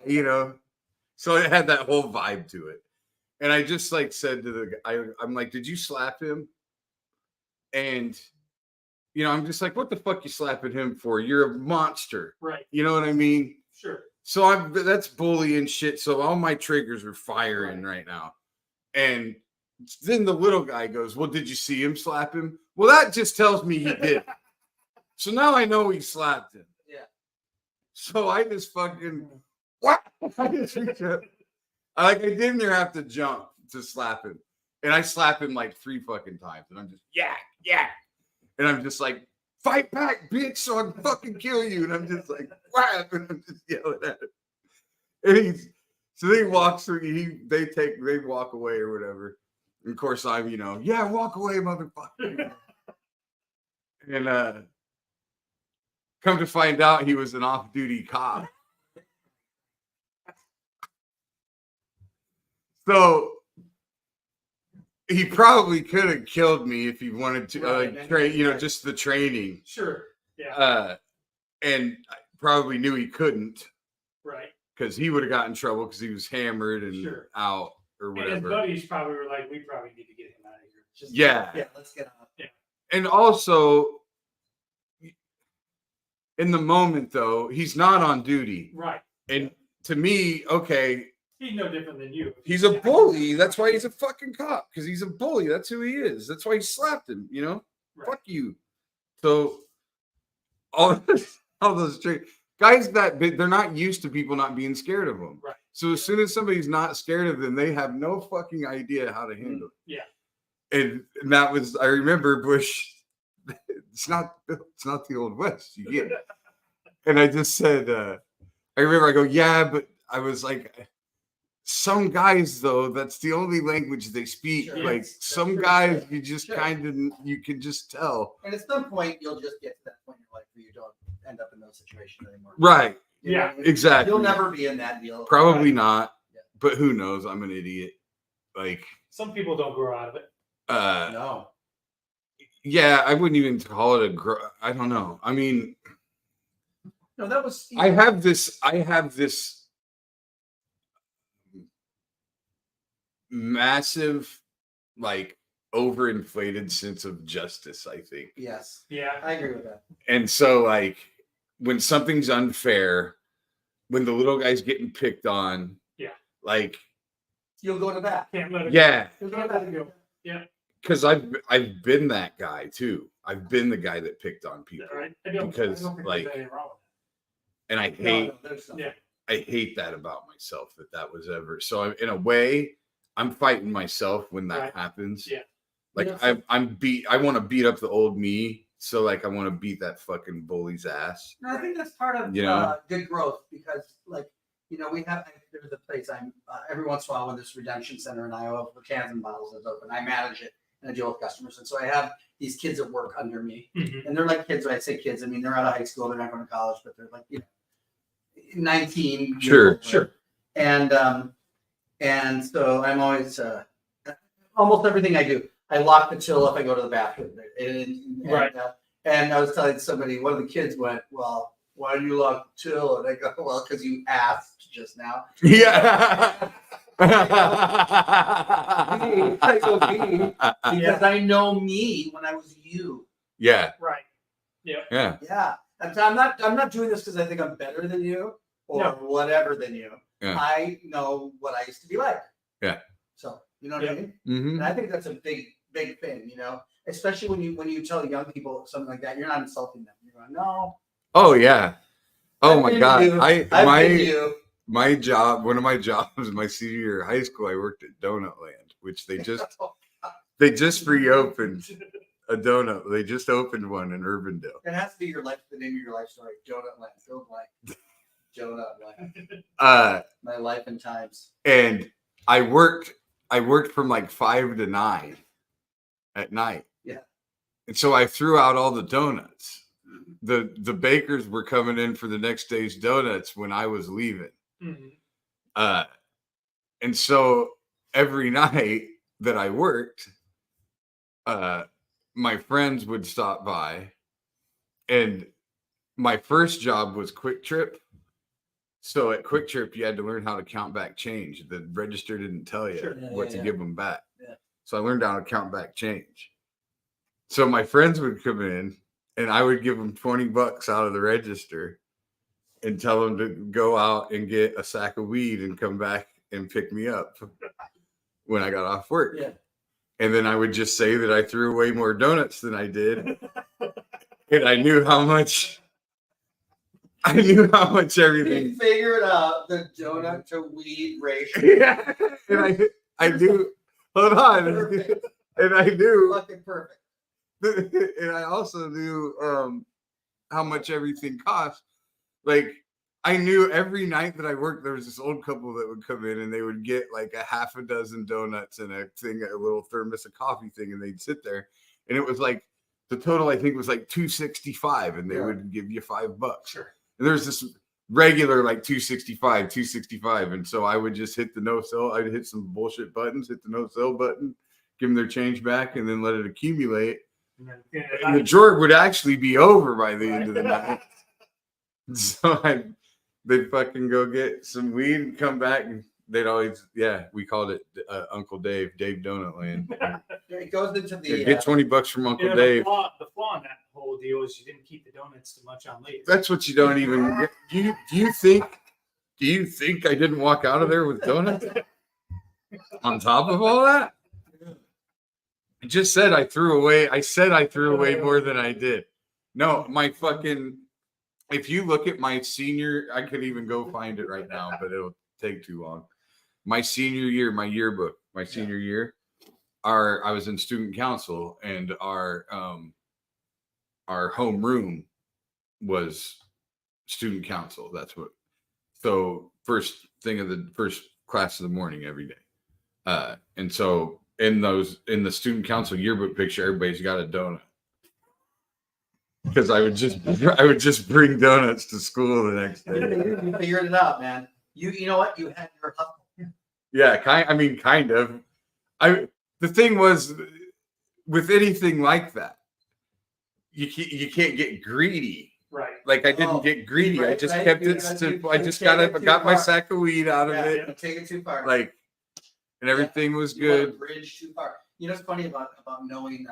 you know. So it had that whole vibe to it. And I just like said to the guy, I'm like, did you slap him? And, you know, I'm just like, what the fuck you slapping him for? You're a monster. Right. You know what I mean? Sure. So that's bullying shit. So all my triggers are firing right now. And then the little guy goes, well, did you see him slap him? Well, that just tells me he did. So now I know he slapped him. Yeah. So I just fucking, what? I just reach up. I didn't even have to jump to slap him. And I slap him like 3 fucking times. And I'm just, yeah. And I'm just like, fight back, bitch, so I can fucking kill you. And I'm just like, whap, and I'm just yelling at him. And so he walks through, they walk away or whatever. And of course, I'm, you know, yeah, walk away, motherfucker. And come to find out, he was an off-duty cop. So he probably could have killed me if he wanted to, just the training. Sure. Yeah. And I probably knew he couldn't. Right. Because he would have gotten in trouble because he was hammered and Sure. out or And his whatever. buddies probably were like, we probably need to get him out of here. Yeah, let's get out. And also, in the moment, though, he's not on duty. Right. And to me, okay, He's no different than you. he's a bully. That's why he's a fucking cop, because he's a bully. That's who he is. That's why he slapped him, you know? Right. Fuck you. So, all those guys that big, they're not used to people not being scared of them. Right. So as soon as somebody's not scared of them, they have no fucking idea how to handle it. Yeah. And that was, I remember Bush, it's not the Old West, you get it. And I just said, I remember I go, yeah, but I was like, some guys though, that's the only language they speak. Sure. Like Yes, some sure, guys, sure. you just Sure. you can just tell. And at some point, you'll just get to that point in your life where you don't end up in those situations anymore. Right. You know Yeah, what I mean? Exactly. You'll never be in that deal. Probably Right. not. Yeah. But who knows? I'm an idiot. Like, Some people don't grow out of it. No. yeah, I wouldn't even call it I don't know. I mean, No, that was. I have this massive, like, overinflated sense of justice, I think. Yes, Yeah. I agree with that. And so, like, when something's unfair, when the little guy's getting picked on, Yeah. like, You'll go to that. Can't let it yeah, You'll go. go to Can't let that. it go. because I've been that guy too. I've been the guy that picked on people. Right. I Because, don't think like, there's anything wrong with And I No, hate no, there's no. Yeah. I hate that about myself that was ever. So in a way, I'm fighting myself when that Right. happens. Yeah. Like Yeah, so- I want to beat up the old me. So like I want to beat that fucking bully's ass. And I think that's part of You know? good growth because, like, there's a place I'm every once in a while when this redemption center in Iowa for cans and bottles is open. I manage it and I deal with customers, and so I have these kids that work under me, Mhm. and they're like kids. When I say kids, I mean they're out of high school, they're not going to college, but they're like 19. Sure, sure. And so I'm always almost everything I do. I lock the till if I go to the bathroom. Right. And I was telling somebody, one of the kids went, "Well, why do you lock the till?" And I go, "Well, because you asked just now." Yeah. I go, "Me," because I know me when I was you. Yeah. Right. Yeah. Yeah, and so I'm not doing this because I think I'm better than you or No. whatever than you. Yeah. I know what I used to be like. Yeah. So you know what I Yeah. mean. Mm-hmm. And I think that's a big thing, especially when you tell young people something like that, you're not insulting them. You're going, no. Oh yeah. Oh I've my been God. you. I've been you. My job, one of my jobs, my senior year of high school, I worked at Donut Land, which they just reopened a donut. They just opened one in Urbandale. It has to be the name of your life story. Donut Land. Fill blank. Donut Land. My life and times. And I worked from like 5 to 9 at night. Yeah. And so I threw out all the donuts. The bakers were coming in for the next day's donuts when I was leaving. Mhm. And so every night that I worked, my friends would stop by, and my first job was Quick Trip. So at Quick Trip, you had to learn how to count back change. The register didn't tell you Sure. what to give them back. Yeah. So I learned how to count back change. So my friends would come in, and I would give them $20 out of the register and tell them to go out and get a sack of weed and come back and pick me up when I got off work. Yeah. And then I would just say that I threw away more donuts than I did. And I knew how much everything. You figured out the donut to weed ratio. Yeah. And I knew, hold on. Perfect. And I knew, Fucking perfect. and I also knew how much everything cost. Like I knew every night that I worked, there was this old couple that would come in and they would get like a half a dozen donuts and a little thermos of coffee thing, and they'd sit there, and it was like the total I think was like $265, and they would give you $5. Sure. And there's this regular like $265, and so I would just hit the no sell. I'd hit some bullshit buttons, hit the no sell button, give them their change back, and then let it accumulate. And the drawer would actually be over by the end of the night. So they'd fucking go get some weed and come back, and they'd always, we called it Uncle Dave Donut Land. It goes into the Get $20 from Uncle Yeah, Dave. the flaw in that whole deal is you didn't keep the donuts too much on leave. That's what you don't even get. Do you think I didn't walk out of there with donuts on top of all that? I just said I threw away. I said I threw away more than I did. No, my fucking. If you look at my senior, I could even go find it right now, but it'll take too long. My senior year, my yearbook, my senior year, I was in student council, and our home room was student council. That's what. So first class of the morning every day, and so in the student council yearbook picture, everybody's got a donut. Because I would just bring donuts to school the next day. You figured it out, man. You know what? You had your hustle. Yeah, kind of. The thing was, with anything like that, you can't get greedy. Right. Like I didn't get greedy. I right, just right. kept You it got- simple. you I just take it too got my far. sack of weed out of Yeah, it. you take it too far. Like, and everything was You wanna good. bridge too far. You know what's funny about knowing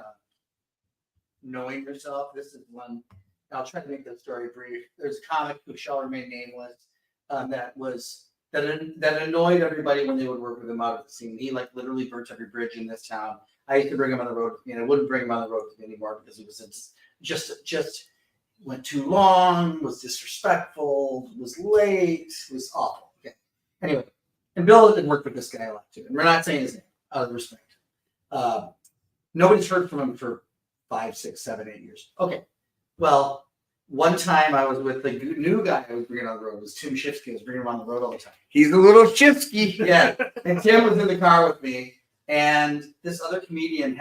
yourself? This is one. I'll try to make the story brief. There's a comic who shall remain nameless that annoyed everybody when they would work with him out of the scene. He like literally burnt every bridge in this town. I used to bring him on the road with me, and I wouldn't bring him on the road with me anymore because he was just went too long, was disrespectful, was late, was awful. Okay. Anyway, and Bill had worked with this guy a lot too. And we're not saying his name out of respect. Nobody's heard from him for 5, 6, 7, 8 years. Okay. Well, one time I was with the new guy I was bringing on the road. It was Tim Shifsky. I was bringing him on the road all the time. He's a little shifty. Yeah. And Tim was in the car with me. And this other comedian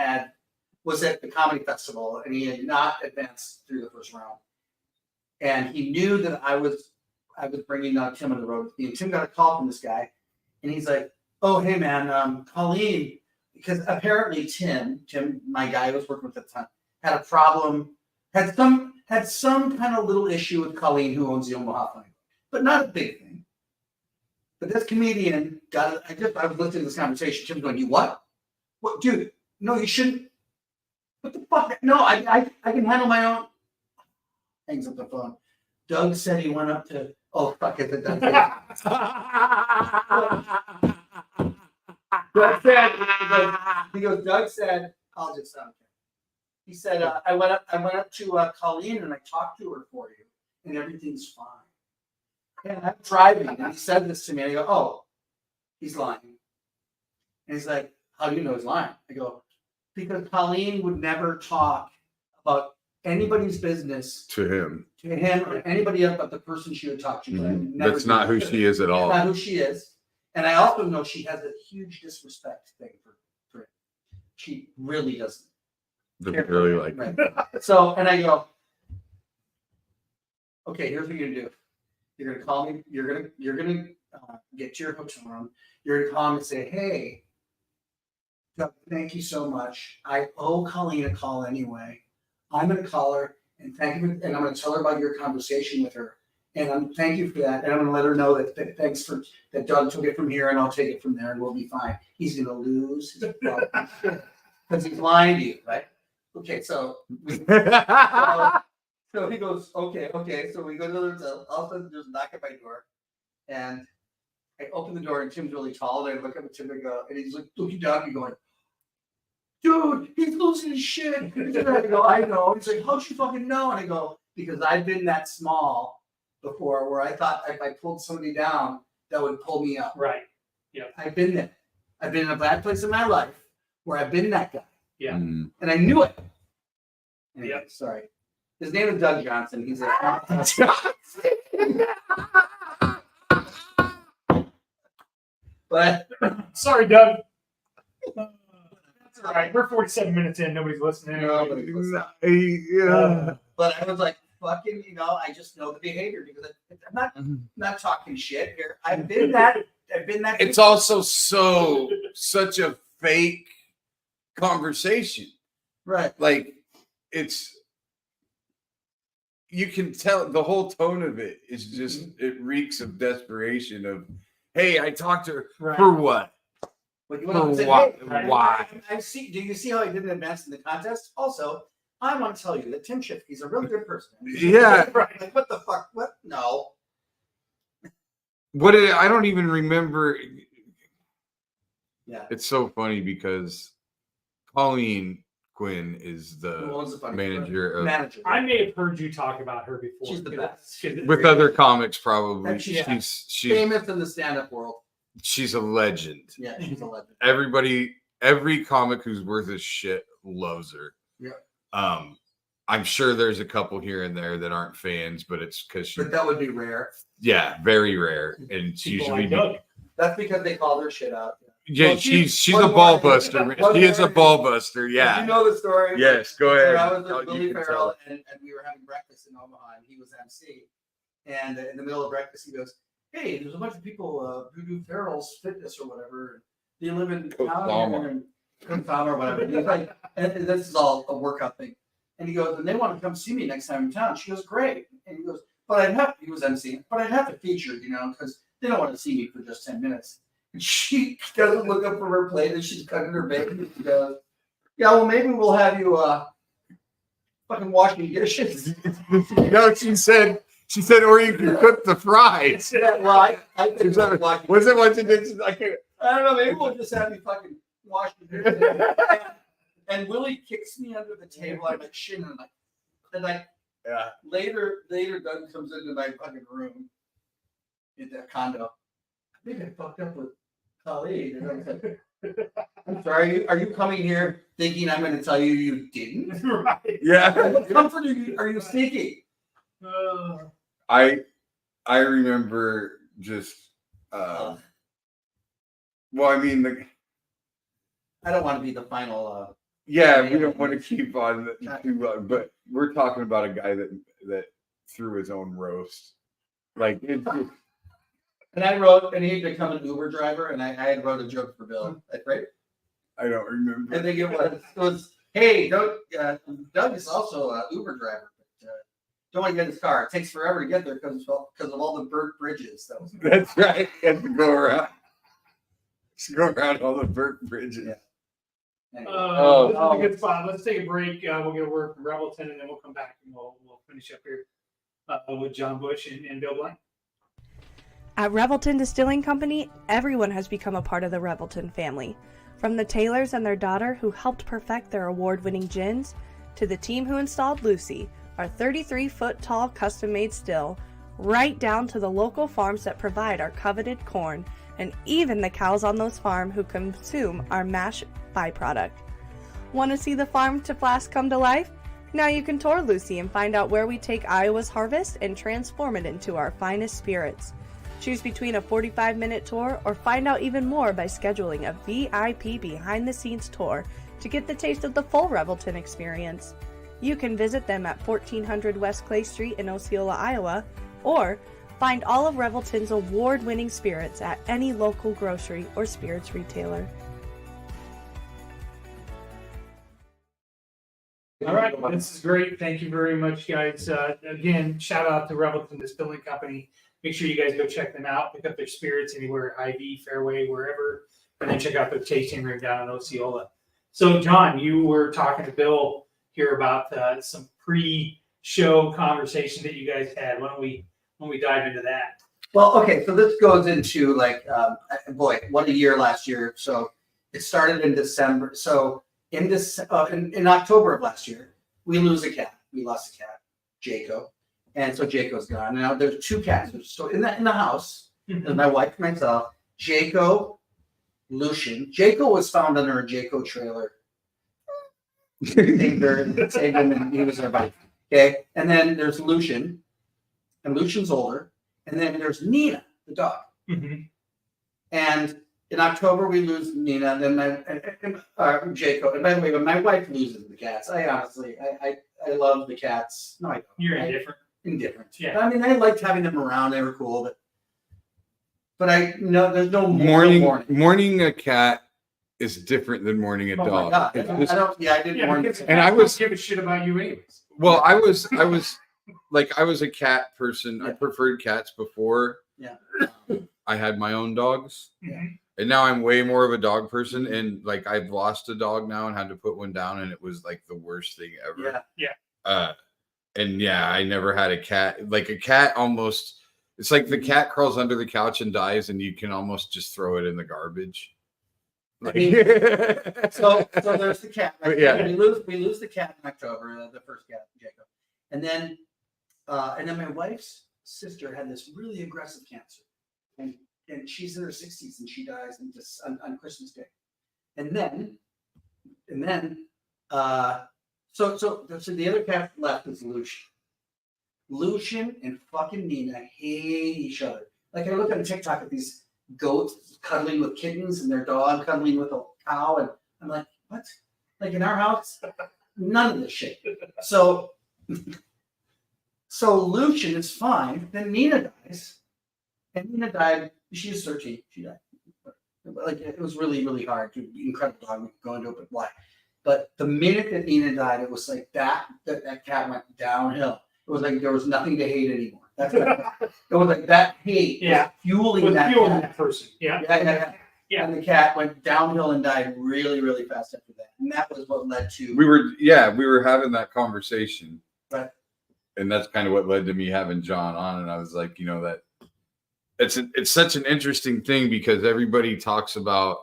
was at the comedy festival, and he had not advanced through the first round. And he knew that I was bringing Tim on the road with me. And Tim got a call from this guy, and he's like, "Oh, hey man, Colleen," because apparently Tim, my guy I was working with at the time, had a problem, had some kind of little issue with Colleen, who owns the Omaha Flying, but not a big thing. But this comedian I was listening to this conversation. Tim's going, "You what? What, dude? No, you shouldn't. What the fuck? No, I can handle my own." Hangs up the phone. Doug said he went up to. Oh fuck it, Doug. Doug said he goes. Doug said, "I'll just okay." He said, "I went up to Colleen and I talked to her for you, and everything's fine." And I'm driving, and he said this to me, and I go, "Oh, he's lying." And he's like, "How do you know he's lying?" I go, "Because Colleen would never talk about anybody's business To him. or anybody else but the person she would talk to." Mhm. Never That's do not that. who she is at all. Not who she is. And I also know she has a huge disrespect thing for him. She really doesn't. Doesn't really like. Right. So, and I go, "Okay, here's what you're gonna do. You're gonna call me. You're gonna get to your hotel room. You're gonna call me and say, 'Hey, Doug, thank you so much. I owe Colleen a call anyway. I'm gonna call her and thank you, and I'm gonna tell her about your conversation with her. And thank you for that. And I'm gonna let her know that thanks for that Doug took it from here, and I'll take it from there, and we'll be fine.' He's gonna lose his because he's lying to you, right? Okay, so so he goes, okay. So we go to the hotel. All of a sudden, there's a knock at my door, and I open the door, and Tim's really tall. And I look up at Tim and go, and he's like looking down at me, going, 'Dude, he's losing his shit.' And I go, 'I know.' He's like, 'How'd you fucking know?' And I go, 'Because I've been that small before, where I thought if I pulled somebody down, that would pull me up. Right. I've been there. I've been in a bad place in my life where I've been that guy, Yeah. Mm. and I knew it. Anyway, Yep. Sorry. His name is Doug Johnson. He's a but Sorry, Doug. That's all right. We're 47 minutes in. Nobody's listening. Nobody's listening. Yeah. But I was like, fucking, I just know the behavior because I'm not talking shit here. I've been that. It's also such a fake conversation. right. Like you can tell the whole tone of it is just it reeks of desperation of, hey, I talked to her Right. for what? But you want to say, Why? hey, Why? I see. Do you see how I didn't advance in the contest? Also, I want to tell you that Tim Shifty's a really good person. Yeah. Right. Like, what the fuck? What? No. What did I don't even remember. Yeah. It's so funny because Colleen Quinn is Who the owns the funny manager of manager? I may have heard you talk about her before. She's the best. with other comics probably. And she's- She's famous in the stand-up world. she's a legend. Yeah, she's a legend. Every comic who's worth his shit loves her. Yeah. I'm sure there's a couple here and there that aren't fans, but it's because she, But that would be rare. yeah, very rare, and it's People usually like Doug. That's because they call their shit out. yeah. Well, she's one a more- ball buster. one She is a more- ball buster. Yeah. You know the story. Yes, go So ahead. I was Oh, with you Billy can Farrell, and we were having breakfast in Omaha, and he was MC. And in the middle of breakfast, he goes, "Hey, there's a bunch of people who do Farrell's Fitness or whatever. They live in town here in Cooktown or whatever." And he's like, and this is all a workout thing. And he goes, "And they want to come see me next time in town." She goes, "Great." And he goes, he was MC, "But I'd have to feature, because they don't want to see me for just 10 minutes. And she doesn't look up from her plate and she's cutting her bacon. And she goes, "Yeah, well, maybe we'll have you fucking washing dishes." No, she said, or you can cook the fries. Yeah, well, I think Is that- washing Was it washing dishes? I can't. I don't know. Maybe we'll just have you fucking wash the dishes. And Willie kicks me under the table. I'm like, shit. And Yeah. Later, Doug comes into my fucking room in that condo. I think I fucked up with Khalid. And I was like, I'm sorry, are you coming here thinking I'm going to tell you you didn't? Right. Yeah. What comfort are you seeking? I remember just well, I mean, I don't want to be the final. yeah, we don't want to keep on too long, but we're talking about a guy that threw his own roast. Like, And I wrote, and he had become an Uber driver, and I had wrote a joke for Bill. Right? I don't I remember. think it was hey, Doug is also an Uber driver. But, don't want to get in his car. It takes forever to get there because of all the burnt bridges. That was That's right. You have to go around. Just go around all the burnt bridges. Yeah. Anyway. This is a good spot. Let's take a break. We'll get a word from Revelton, and then we'll come back and we'll finish up here with John Bush and Bill Blank. At Revelton Distilling Company, everyone has become a part of the Revelton family. From the Taylors and their daughter who helped perfect their award-winning gins, to the team who installed Lucy, our 33-foot-tall custom-made still, right down to the local farms that provide our coveted corn, and even the cows on those farms who consume our mash byproduct. Want to see the farm to flask come to life? Now you can tour Lucy and find out where we take Iowa's harvest and transform it into our finest spirits. Choose between a 45-minute tour or find out even more by scheduling a VIP behind-the-scenes tour to get the taste of the full Revelton experience. You can visit them at 1400 West Clay Street in Osceola, Iowa, or find all of Revelton's award-winning spirits at any local grocery or spirits retailer. All right, this is great. Thank you very much, guys. Again, shout out to Revelton Distilling Company. Make sure you guys go check them out. Pick up their spirits anywhere, Hy-Vee, Fairway, wherever, and then check out their tasting room down in Osceola. So, John, you were talking to Bill here about some pre-show conversation that you guys had. Why don't we dive into that? Well, okay, so this goes into like, boy, what a year last year. So it started in December. So in October of last year, we lose a cat. We lost a cat, Jaco, and so Jaco's gone. Now there's two cats. So in the house, there's my wife and myself, Jaco, Lucian. Jaco was found under a Jaco trailer. Saved him, and he was our buddy. Okay, and then there's Lucian, and Lucian's older, and then there's Nina, the dog. Mm-hmm. And in October we lose Nina, then Jaco. And by the way, when my wife loses the cats, I honestly I love the cats. No, I don't. You're indifferent. Indifferent. Yeah. I mean, I liked having them around. They were cool, but I know there's no Mourning a cat is different than mourning a Oh dog. my God. It's I just- don't. Yeah, I didn't mourn. because And I cats was- don't give a shit about you anyways. Well, I was I was a cat person. I Yeah. preferred cats before. Yeah. I had my own dogs. Yeah. And now I'm way more of a dog person. And like I've lost a dog now and had to put one down, and it was like the worst thing ever. Yeah. And yeah, I never had a cat. Like a cat almost, it's like the cat crawls under the couch and dies, and you can almost just throw it in the garbage. Like, So there's the cat. Right? But yeah. We lose the cat in October, the first cat, Jacob, and then my wife's sister had this really aggressive cancer, and she's in her 60s and she dies on Christmas Day, and then so the other cat left is Lucian. Lucian and fucking Nina hate each other. Like I look on TikTok at these goats cuddling with kittens and their dog cuddling with a cow, and I'm like, what? Like in our house, none of this shit. So Lucian is fine. Then Nina dies, and Nina died. She was 13. She died. Like it was really, really hard. Incredible dog. We could go into it, but why? But the minute that Nina died, it was like that cat went downhill. It was like there was nothing to hate anymore. That's what it was like that hate Yeah. was fueling With that fueling cat. that person. Yeah. Yeah. And the cat went downhill and died really, really fast after that. And that was what led to we were having that conversation. Right. And that's kind of what led to me having John on. And I was like, that it's such an interesting thing because everybody talks about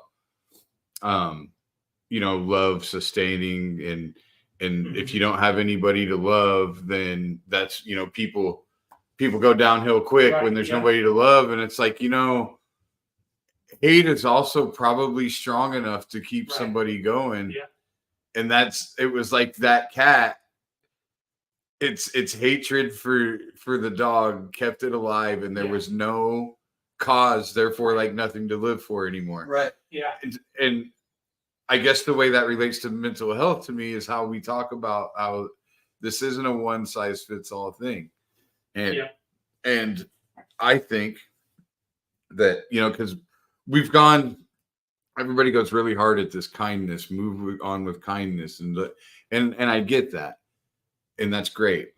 love sustaining And if you don't have anybody to love, then that's, people go downhill quick Right, when there's yeah. nobody to love. And it's like, hate is also probably strong enough to keep Right. somebody going. Yeah. And it was like that cat. It's hatred for the dog kept it alive, and there Yeah. was no cause, therefore like nothing to live for anymore. Right. Yeah. And I guess the way that relates to mental health to me is how we talk about how this isn't a one size fits all thing. And Yeah. and I think that, because everybody goes really hard at this kindness, move on with kindness, and I get that. And that's great.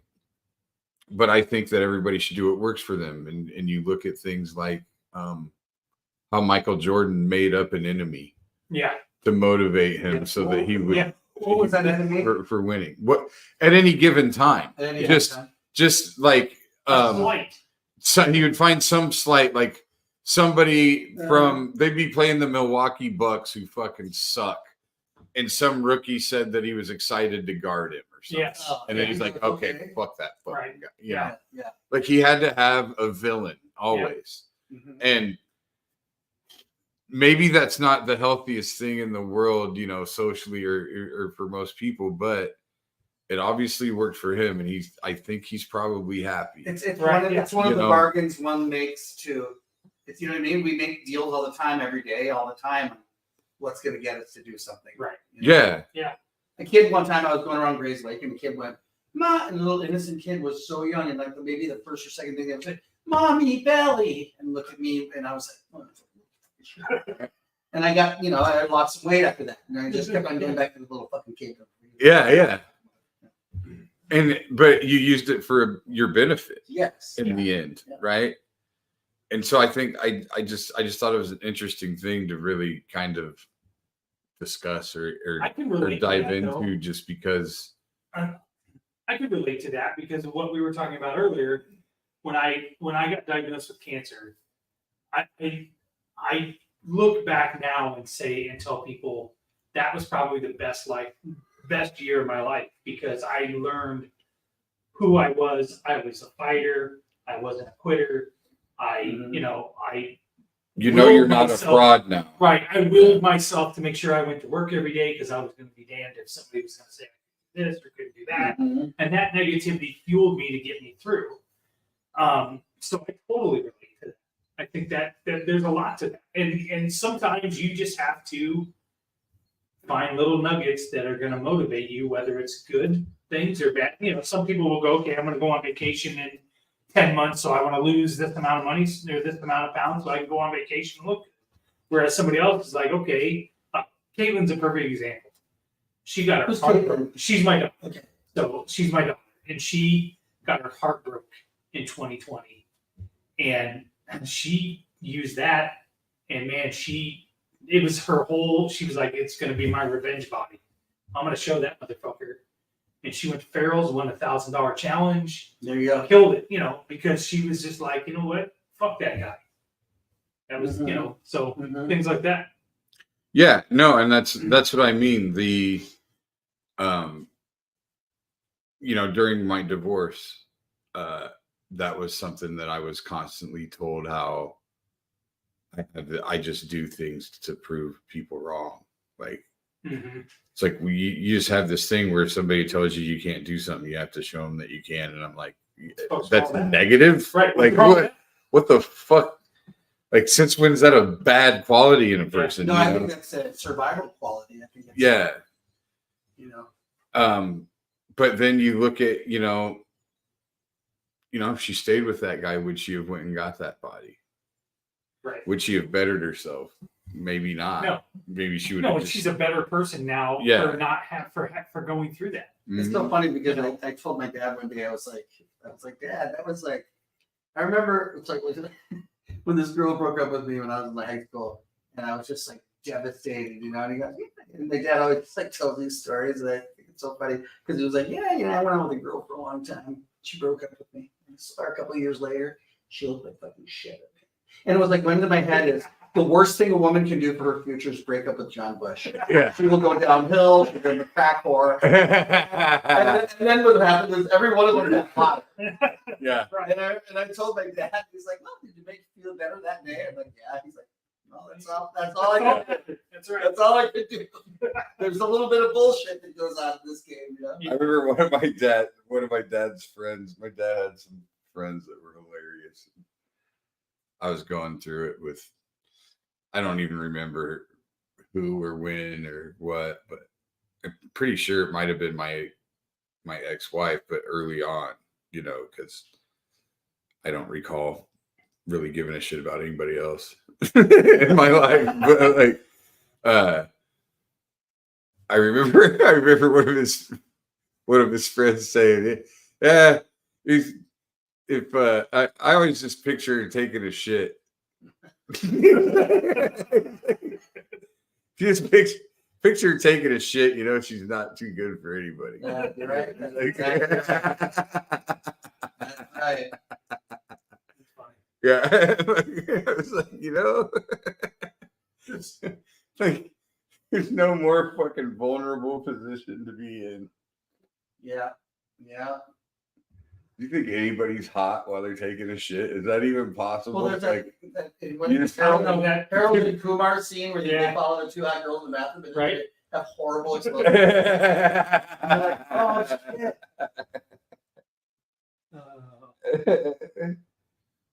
But I think that everybody should do what works for them. And you look at things like how Michael Jordan made up an enemy Yeah. to motivate him Yeah. so that he would Yeah. What was that enemy? for winning. What at any given time. At any Just time? just like Slight. so he would find some slight, like somebody they'd be playing the Milwaukee Bucks who fucking suck. And some rookie said that he was excited to guard him or something. Yes. Oh, And then yeah. he's like, okay, fuck that fucking Right. guy. Yeah. Yeah. Like he had to have a villain always. Mhm. And maybe that's not the healthiest thing in the world, socially or for most people, but it obviously worked for him. And I think he's probably happy. It's Right, one of, yeah. it's one of You the know. bargains one makes to, it's, you know what I mean? We make deals all the time, every day, all the time. What's going to get us to do something? Right. You know? Yeah. A kid one time I was going around Grays Lake and the kid went, "Ma," and the little innocent kid was so young and like maybe the first or second thing they would say, "Mommy belly," and look at me and I was like, "Oh." And I got, I lost some weight after that. And I just kept on going back to the little fucking kid. Yeah. But you used it for your benefit Yes. in the end, Yeah. right? And so I think I just thought it was an interesting thing to really kind of discuss or I can relate to dive that, into, though. just because. I could relate to that because of what we were talking about earlier. When I got diagnosed with cancer, I look back now and tell people that was probably the best year of my life, because I learned who I was. I was a fighter. I wasn't a quitter. You're not a myself- fraud now. Right. I willed myself to make sure I went to work every day because I was going to be damned if somebody was going to say I could do this or couldn't do that. Mhm. And that negativity fueled me to get me through. So I totally relate to that. I think that there's a lot to that. And sometimes you just have to find little nuggets that are going to motivate you, whether it's good things or bad. Some people will go, okay, I'm going to go on vacation in 10 months, so I want to lose this amount of money or this amount of pounds so I can go on vacation and look good. Whereas somebody else is like, okay, Caitlin's a perfect example. She got her Who's heart Caitlin? broke. She's my daughter. Okay. So she's my daughter. And she got her heart broke in 2020. And she used that, and man, it was her whole, she was like, it's going to be my revenge body. I'm going to show that motherfucker. And she went to Farrell's, won $1,000 challenge, There you go. killed it, because she was just like, you know what? Fuck that guy. That was, so Mhm. things like that. Yeah, no, and that's what I mean. The during my divorce, that was something that I was constantly told, how I just do things to prove people wrong. Like, Mm-hmm. it's like you just have this thing where somebody tells you you can't do something, you have to show them that you can, and I'm like, that's negative, Right. Like, what the fuck? Like, since when's that a bad quality in a person? No, you I know? think that's a survival quality. I think that's, Yeah. you know. But then you look at, if she stayed with that guy, would she have went and got that body? Right. Would she have bettered herself? Maybe not. No. Maybe she would No, have and just, she's a better person now Yeah. for not for going through that. It's Mhm. so funny because I told my dad one day, I was like, Dad, that was like, I remember it's like when this girl broke up with me when I was in high school, and I was just like devastated, and he goes, yeah. And my dad always just like tells these stories, and I think it's so funny because he was like, I went out with a girl for a long time. She broke up with me. And a couple of years later, she looked like fucking shit. And it was like, went into my head is, The worst thing a woman can do for her future is break up with John Bush. Yeah. She will go downhill. She'll be a crack whore. And then what happened is every one of them got hot. Yeah. And I told my dad, he's like, "Well, did you make you feel better that day?" I'm like, "Yeah." He's like, "Well, that's all I got. That's right. That's all I could do." There's a little bit of bullshit that goes on in this game, you know. I remember one of my dad's friends. My dad had some friends that were hilarious. I was going through it with, I don't even remember who or when or what, but I'm pretty sure it might have been my ex-wife, but early on, because I don't recall really giving a shit about anybody else in my life. But like, I remember one of his friends saying, "Yeah, I always just picture her taking a shit." Just picture her taking a shit, she's not too good for anybody. Yeah, you're right. That's exactly right. That's right. It's funny. Yeah. I was like, like, there's no more fucking vulnerable position to be in. Yeah. Yeah. Do you think anybody's hot while they're taking a shit? Is that even possible? Well, there's like, when I don't know that. Harold and Kumar scene where Yeah. they follow the two hot girls in the bathroom and Right. they have horrible explosions. I'm like, oh shit.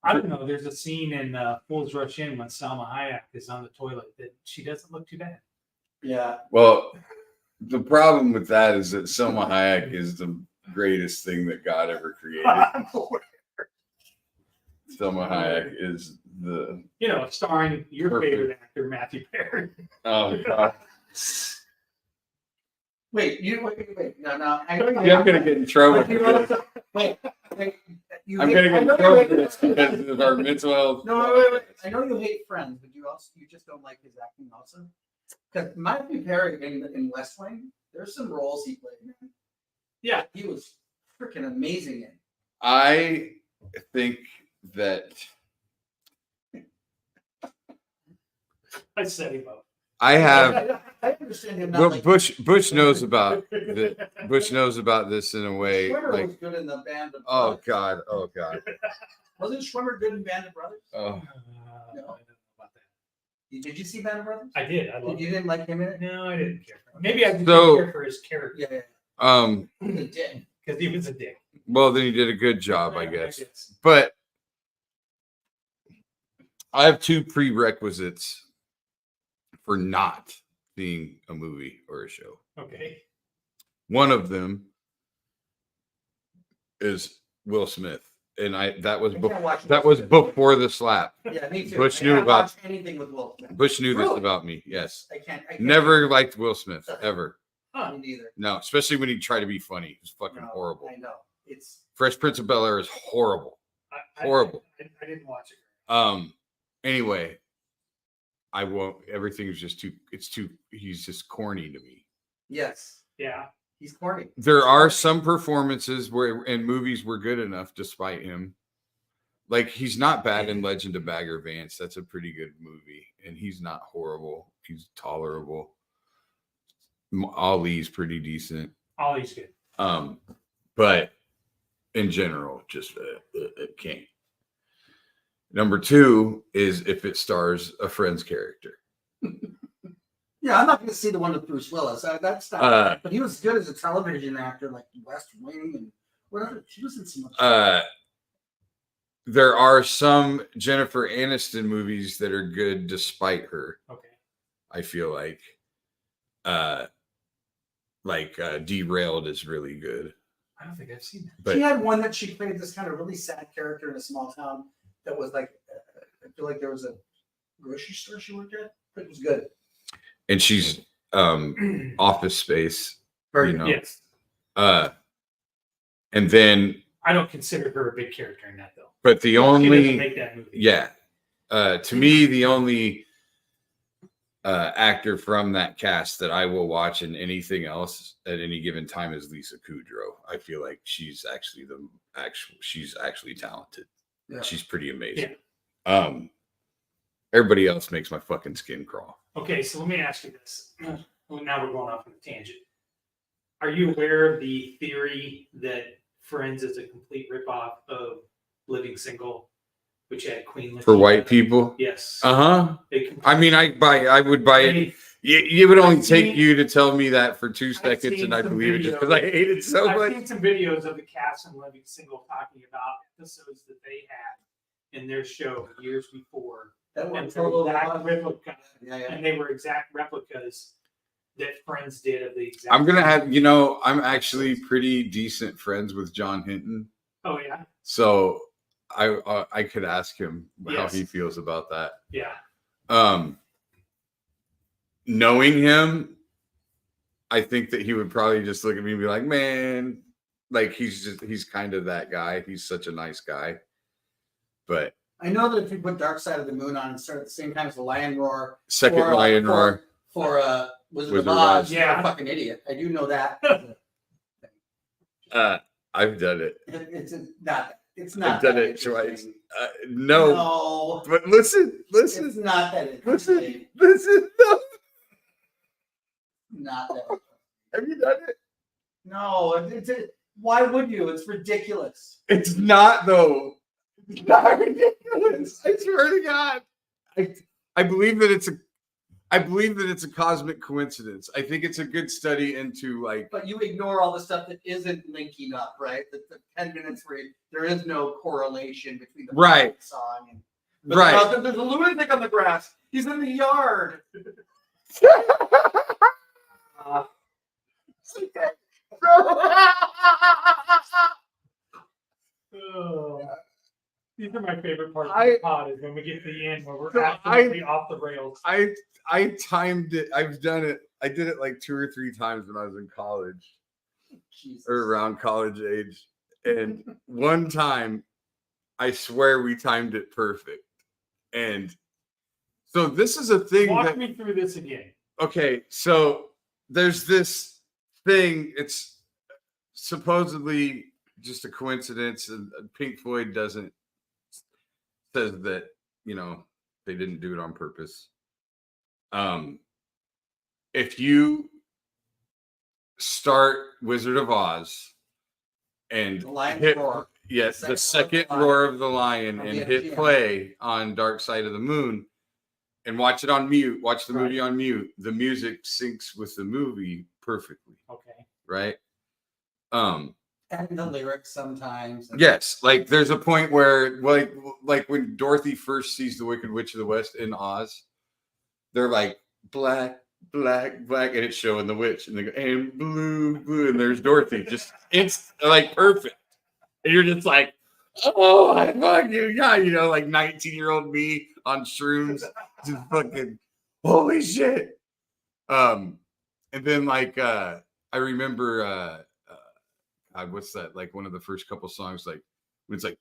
I don't know. There's a scene in Fools Rush In when Salma Hayek is on the toilet that she doesn't look too bad. Yeah. Well, the problem with that is that Selma Hayek is the greatest thing that God ever created. Selma Hayek is the Starring your Perfect. favorite actor, Matthew Perry. oh god. Wait. No. I know Yeah, I'm gonna get in trouble. But you for this. also, wait. I'm gonna get in trouble for this because of our mental health. No, wait. I know you hate Friends, but you just don't like his acting also. Because Matthew Perry in West Wing, there's some roles he played. Man. Yeah. He was freaking amazing in. I think that I set him up. I have. I understand him not Well, like Bush knows about Bush knows about this in a way. Schwimmer Like, was good in the Band of oh Brothers. god. Wasn't Schwimmer good in Band of Brothers? Oh, I don't know about that. Did you see Band of Brothers? I did. I loved You it. didn't like him in it? No, I didn't care for him. Maybe I didn't So- care for his character Yeah. um. He did. because he was a dick. Well, then he did a good job, I guess. But I have two prerequisites for not seeing a movie or a show. Okay. One of them is Will Smith, and that was I can't watch that Will was Smith. before the slap. Yeah, me too. Bush I knew can't about- watch anything with Will Smith. Bush knew this Really? about me. Yes, I can't. never liked Will Smith ever. Huh. Me neither. No, especially when he tried to be funny. It was fucking No, horrible. I know. It's Fresh Prince of Bel-Air is horrible. Horrible. I didn't watch it. Anyway, I won't. Everything is just too. It's too. He's just corny to me. yes. Yeah. He's corny. There are some performances where in movies were good enough despite him. Like he's not bad in Legend of Bagger Vance. That's a pretty good movie, and he's not horrible. He's tolerable. Ali's pretty decent. Ollie's good. But in general, just it can't. Number two is if it stars a Friends character. Yeah, I'm not going to see the one with Bruce Willis. That's not. But he was good as a television actor, like West Wing and whatever. She was in some. There are some Jennifer Aniston movies that are good despite her. Okay. I feel like Derailed is really good. I don't think I've seen that. But She had one that she played this kind of really sad character in a small town that was like, I feel like there was a grocery store she worked at. But it was good. and she's Office Space, Very you know. Yes. And then I don't consider her a big character in that though. but the She doesn't only make that movie. yeah. To me, the only actor from that cast that I will watch in anything else at any given time is Lisa Kudrow. I feel like she's actually she's actually talented. Yeah. She's pretty amazing. Everybody else makes my fucking skin crawl. Okay, so let me ask you this. Well, now we're going off on a tangent. Are you aware of the theory that Friends is a complete ripoff of Living Single, which had Queen Latifah? For white people? Yes. Uh-huh. I mean, I would buy it. It would only take you to tell me that for 2 seconds, and I believe it just because I hate it so I've much. seen some videos of the cast in Living Single talking about episodes that they had in their show years before. That And one they total were exact replica, Yeah, yeah. and they were exact replicas that Friends did of the exact. I'm gonna have, I'm actually pretty decent friends with John Hinton, Oh yeah, so I could ask him how Yes. he feels about that. yeah. Knowing him, I think that he would probably just look at me and be like, man, like he's kind of that guy. He's such a nice guy. But I know that if you put Dark Side of the Moon on and start at the same time as the Lion Roar second for, Lion Roar. for Wizard of Wizard of Oz, Oz. you're a Yeah. fucking idiot. I do know that. I've done it. It's not I've done that it twice. interesting. No, No, but listen, it's not that interesting. listen. No. Not that interesting. Have you done it? No, why would you? It's ridiculous. It's not though. It's not ridiculous. I swear to God. I believe that it's a cosmic coincidence. I think it's a good study into like But you ignore all the stuff that isn't linking up, right? The 10 minutes where there is no correlation between the Right. song and right. There's a lunatic on the grass. He's in the yard. Oh. These are my favorite parts of I- the pod is when we get to the end where we're So absolutely off the rails. I timed it. I've done it. I did it like 2 or 3 times when I was in college Jesus. or around college age. And one time, I swear we timed it perfect. And so this is a thing Walk that me through this again. okay, so there's this thing. It's supposedly just a coincidence, and Pink Floyd says that they didn't do it on purpose. If you start Wizard of Oz and The Lion's hit, Roar. yes, The the second second roar roar of the lion, From and the hit MGM. play on Dark Side of the Moon, and watch it on mute. Watch the Right. movie on mute. The music syncs with the movie perfectly, Okay. right? And the lyrics sometimes. Yes, like there's a point where like when Dorothy first sees the Wicked Witch of the West in Oz, they're like black, black, black, and it's showing the witch, and they go and blue, blue, and there's Dorothy. Just it's like perfect, and you're just like, oh, I fuck you, yeah, like 19-year-old me on shrooms, just fucking holy shit. And then like I remember God, what's that? Like one of the first couple songs, like when it's like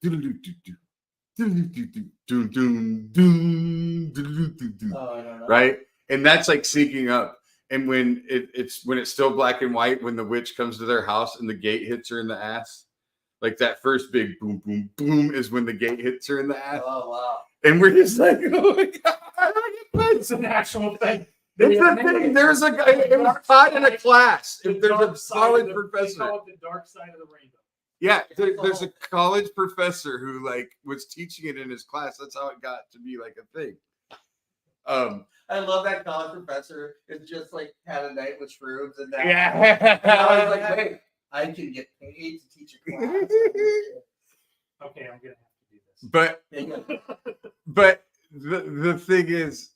Oh, I don't know. right, and that's like syncing up. And when it's still black and white, when the witch comes to their house and the gate hits her in the ass, like that first big boom, boom, boom is when the gate hits her in the ass, Oh, wow. and we're just like, oh my God, It's an actual thing. it's a thing. There's a guy. It was taught in a class. The If there's a dark side college of professor. They call it the dark side of the rainbow. Yeah, there's a college professor who like was teaching it in his class. That's how it got to be like a thing. I love that college professor is just like had a night with shrooms and that. Yeah. And I was like, hey, I can get paid to teach a class. Okay, I'm gonna have to do this. But Yeah. but the thing is,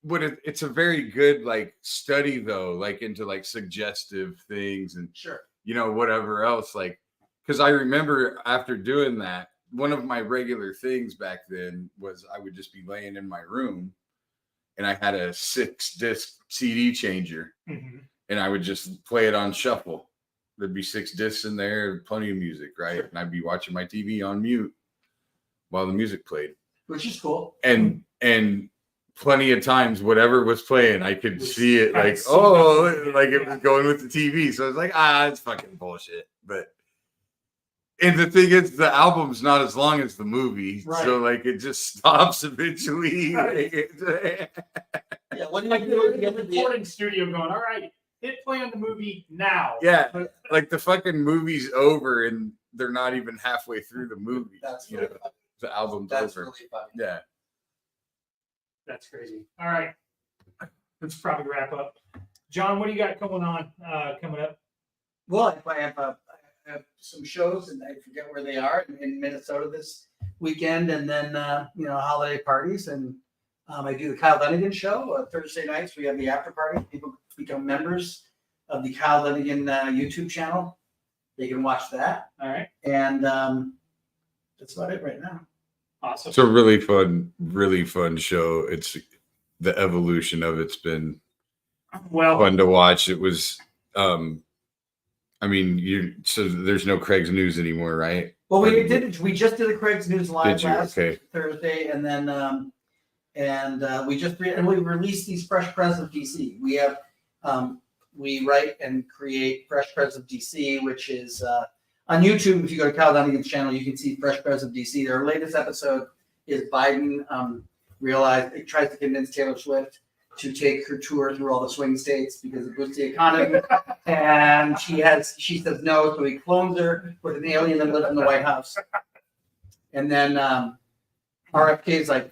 it's a very good like study though, like into like suggestive things and Sure. whatever else, like because I remember after doing that, one of my regular things back then was I would just be laying in my room and I had a 6-disc CD changer Mhm. and I would just play it on shuffle. There'd be 6 discs in there, plenty of music, right? Sure. And I'd be watching my TV on mute while the music played. Which is cool. And plenty of times whatever was playing, I could Was see it kinda like, sync oh, up with it, like it yeah. was going with the TV. So I was like, it's fucking bullshit. But And the thing is, the album's not as long as the movie, Right. so like it just stops eventually. Yeah, when Like you they're do in it, the recording studio going, all right, hit play on the movie now. Yeah, like the fucking movie's over and they're not even halfway through the movie. That's you really know, the album's that's over. really funny. Yeah. That's crazy. All right. Let's probably wrap up. John, what do you got going on coming up? Well, I have some shows, and I forget where they are in Minnesota this weekend, and then holiday parties, and I do the Kyle Dunnigan show Thursday nights. We have the after party. People become members of the Kyle Dunnigan YouTube channel. They can watch that, All right. and that's about it right now. Awesome. It's a really fun show. It's the evolution of it's been Well, fun to watch. It was so there's no Craig's News anymore, right? Well, we just did a Craig's News Live Did you? last Okay. Thursday, and then we released these Fresh Pres of DC. We have we write and create Fresh Pres of DC, which is on YouTube. If you go to Kyle Dunnigan's channel, you can see Fresh Pres of DC. Their latest episode is Biden tries to convince Taylor Swift to take her tour through all the swing states because it boosts the economy. And she says no, so he clones her with an alien that lives in the White House. And then RFK is like,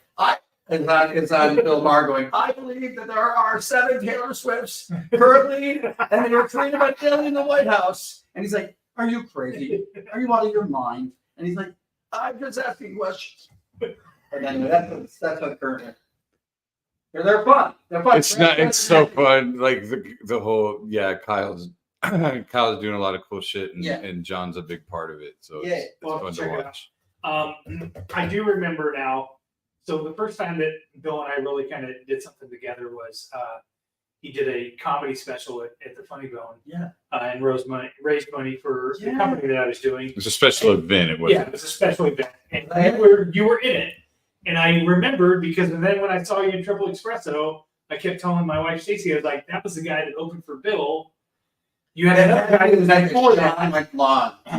it's on Bill Maher going, I believe that there are 7 Taylor Swifts currently, and they were trained by alien in the White House. And he's like, are you crazy? Are you out of your mind? And he's like, I'm just asking questions. But anyway, that's what currently. They're fun. They're fun. It's so fun. Like the whole Kyle's doing a lot of cool shit, and John's a big part of it. So it's fun to watch. I do remember now. So the first time that Bill and I really kind of did something together was he did a comedy special at the Funny Bone. Yeah. And raised money for the company that I was doing. It was a special event. It wasn't. Yeah, it was a special event, and you were in it. And I remembered because then when I saw you in Triple Espresso, I kept telling my wife Stacey, I was like, "That was the guy that opened for Bill." You had another guy the night before that.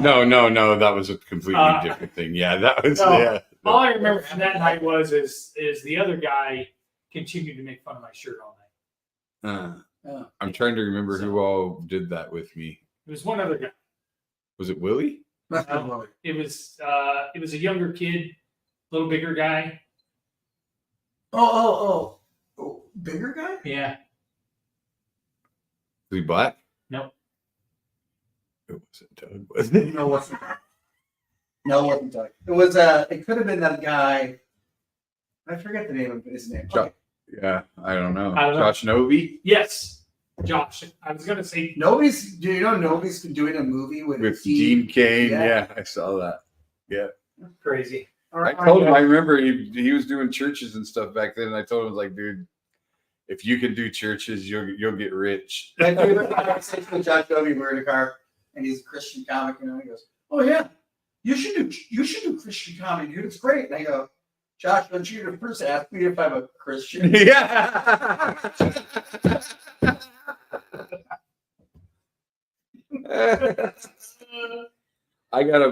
No, that was a completely different thing. Yeah, that was All I remember from that night is the other guy continued to make fun of my shirt all night. I'm trying to remember who all did that with me. It was one other guy. Was it Willie? It was a younger kid, a little bigger guy. Oh, bigger guy? Yeah. Was he black? Nope. It wasn't Doug, was it? No, it wasn't. No, it wasn't Doug. It was. It could have been that guy. I forget the name of his name. Chuck. Yeah, I don't know. I don't know. Josh Novey Yes, Josh. I was gonna say Nobody's. Do you know nobody's doing a movie with Dean Cain. Yeah. Yeah, I saw that. Yeah. crazy. I told him, I remember he was doing churches and stuff back then. And I told him, like, dude, if you can do churches, you'll get rich. I remember a conversation with Josh Dovey. We were in a car, and he's a Christian comic. He goes, "Oh yeah, you should do Christian comedy, dude. It's great." And I go, "Josh, don't you first ask me if I'm a Christian?" Yeah. I got a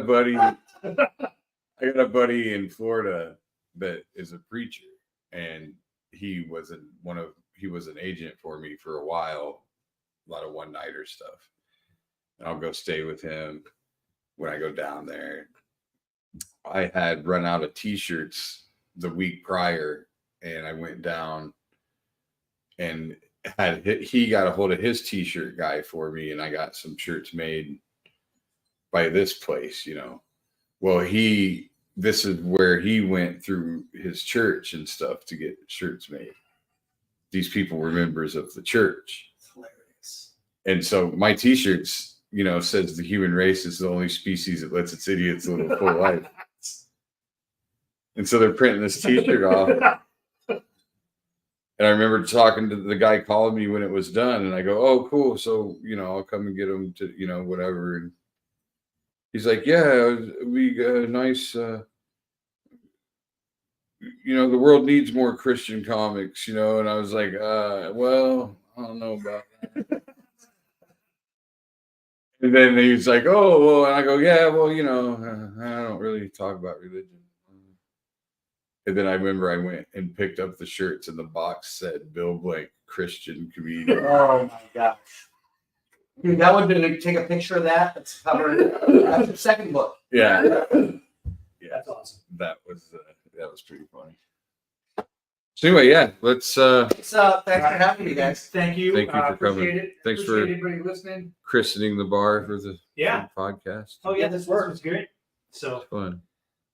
buddy in Florida that is a preacher, and he was an agent for me for a while, a lot of one-nighter stuff. And I'll go stay with him when I go down there. I had run out of t-shirts the week prior, and I went down and he got a hold of his t-shirt guy for me, and I got some shirts made by this place, Well, this is where he went through his church and stuff to get shirts made. These people were members of the church. It's hilarious. And so my t-shirts, says the human race is the only species that lets its idiots live a full life. And so they're printing this t-shirt off. And I remember talking to the guy calling me when it was done, and I go, "Oh, cool. So, I'll come and get them to, whatever." And he's like, "Yeah, we nice. The world needs more Christian comics, And I was like, well, I don't know about that. And then he was like, "Oh, well," and I go, "Yeah, well, you know, I don't really talk about religion." And then I remember I went and picked up the shirts, and the box said Bill Blank, Christian comedian. Oh my gosh. Dude, that would be take a picture of that. That's covered. That's the second book. Yeah, That's awesome. that was pretty funny. So anyway, yeah, let's Thanks for having me, guys. Thank you. Thank you for appreciate coming. It. Thanks appreciate for- everybody listening. christening the bar for the Yeah. podcast. Oh yeah, Yeah, this this worked. was great. So Fun.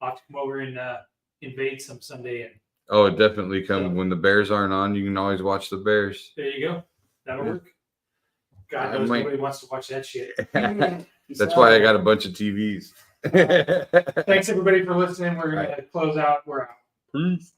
I'll have to come over and invade some Sunday, and Oh, it definitely come when the Bears aren't on. You can always watch the Bears. there you go. That'll Yeah. work. God I knows might- nobody wants to watch that shit. That's why I got a bunch of TVs. Thanks everybody for listening. We're gonna close out. We're out. Peace.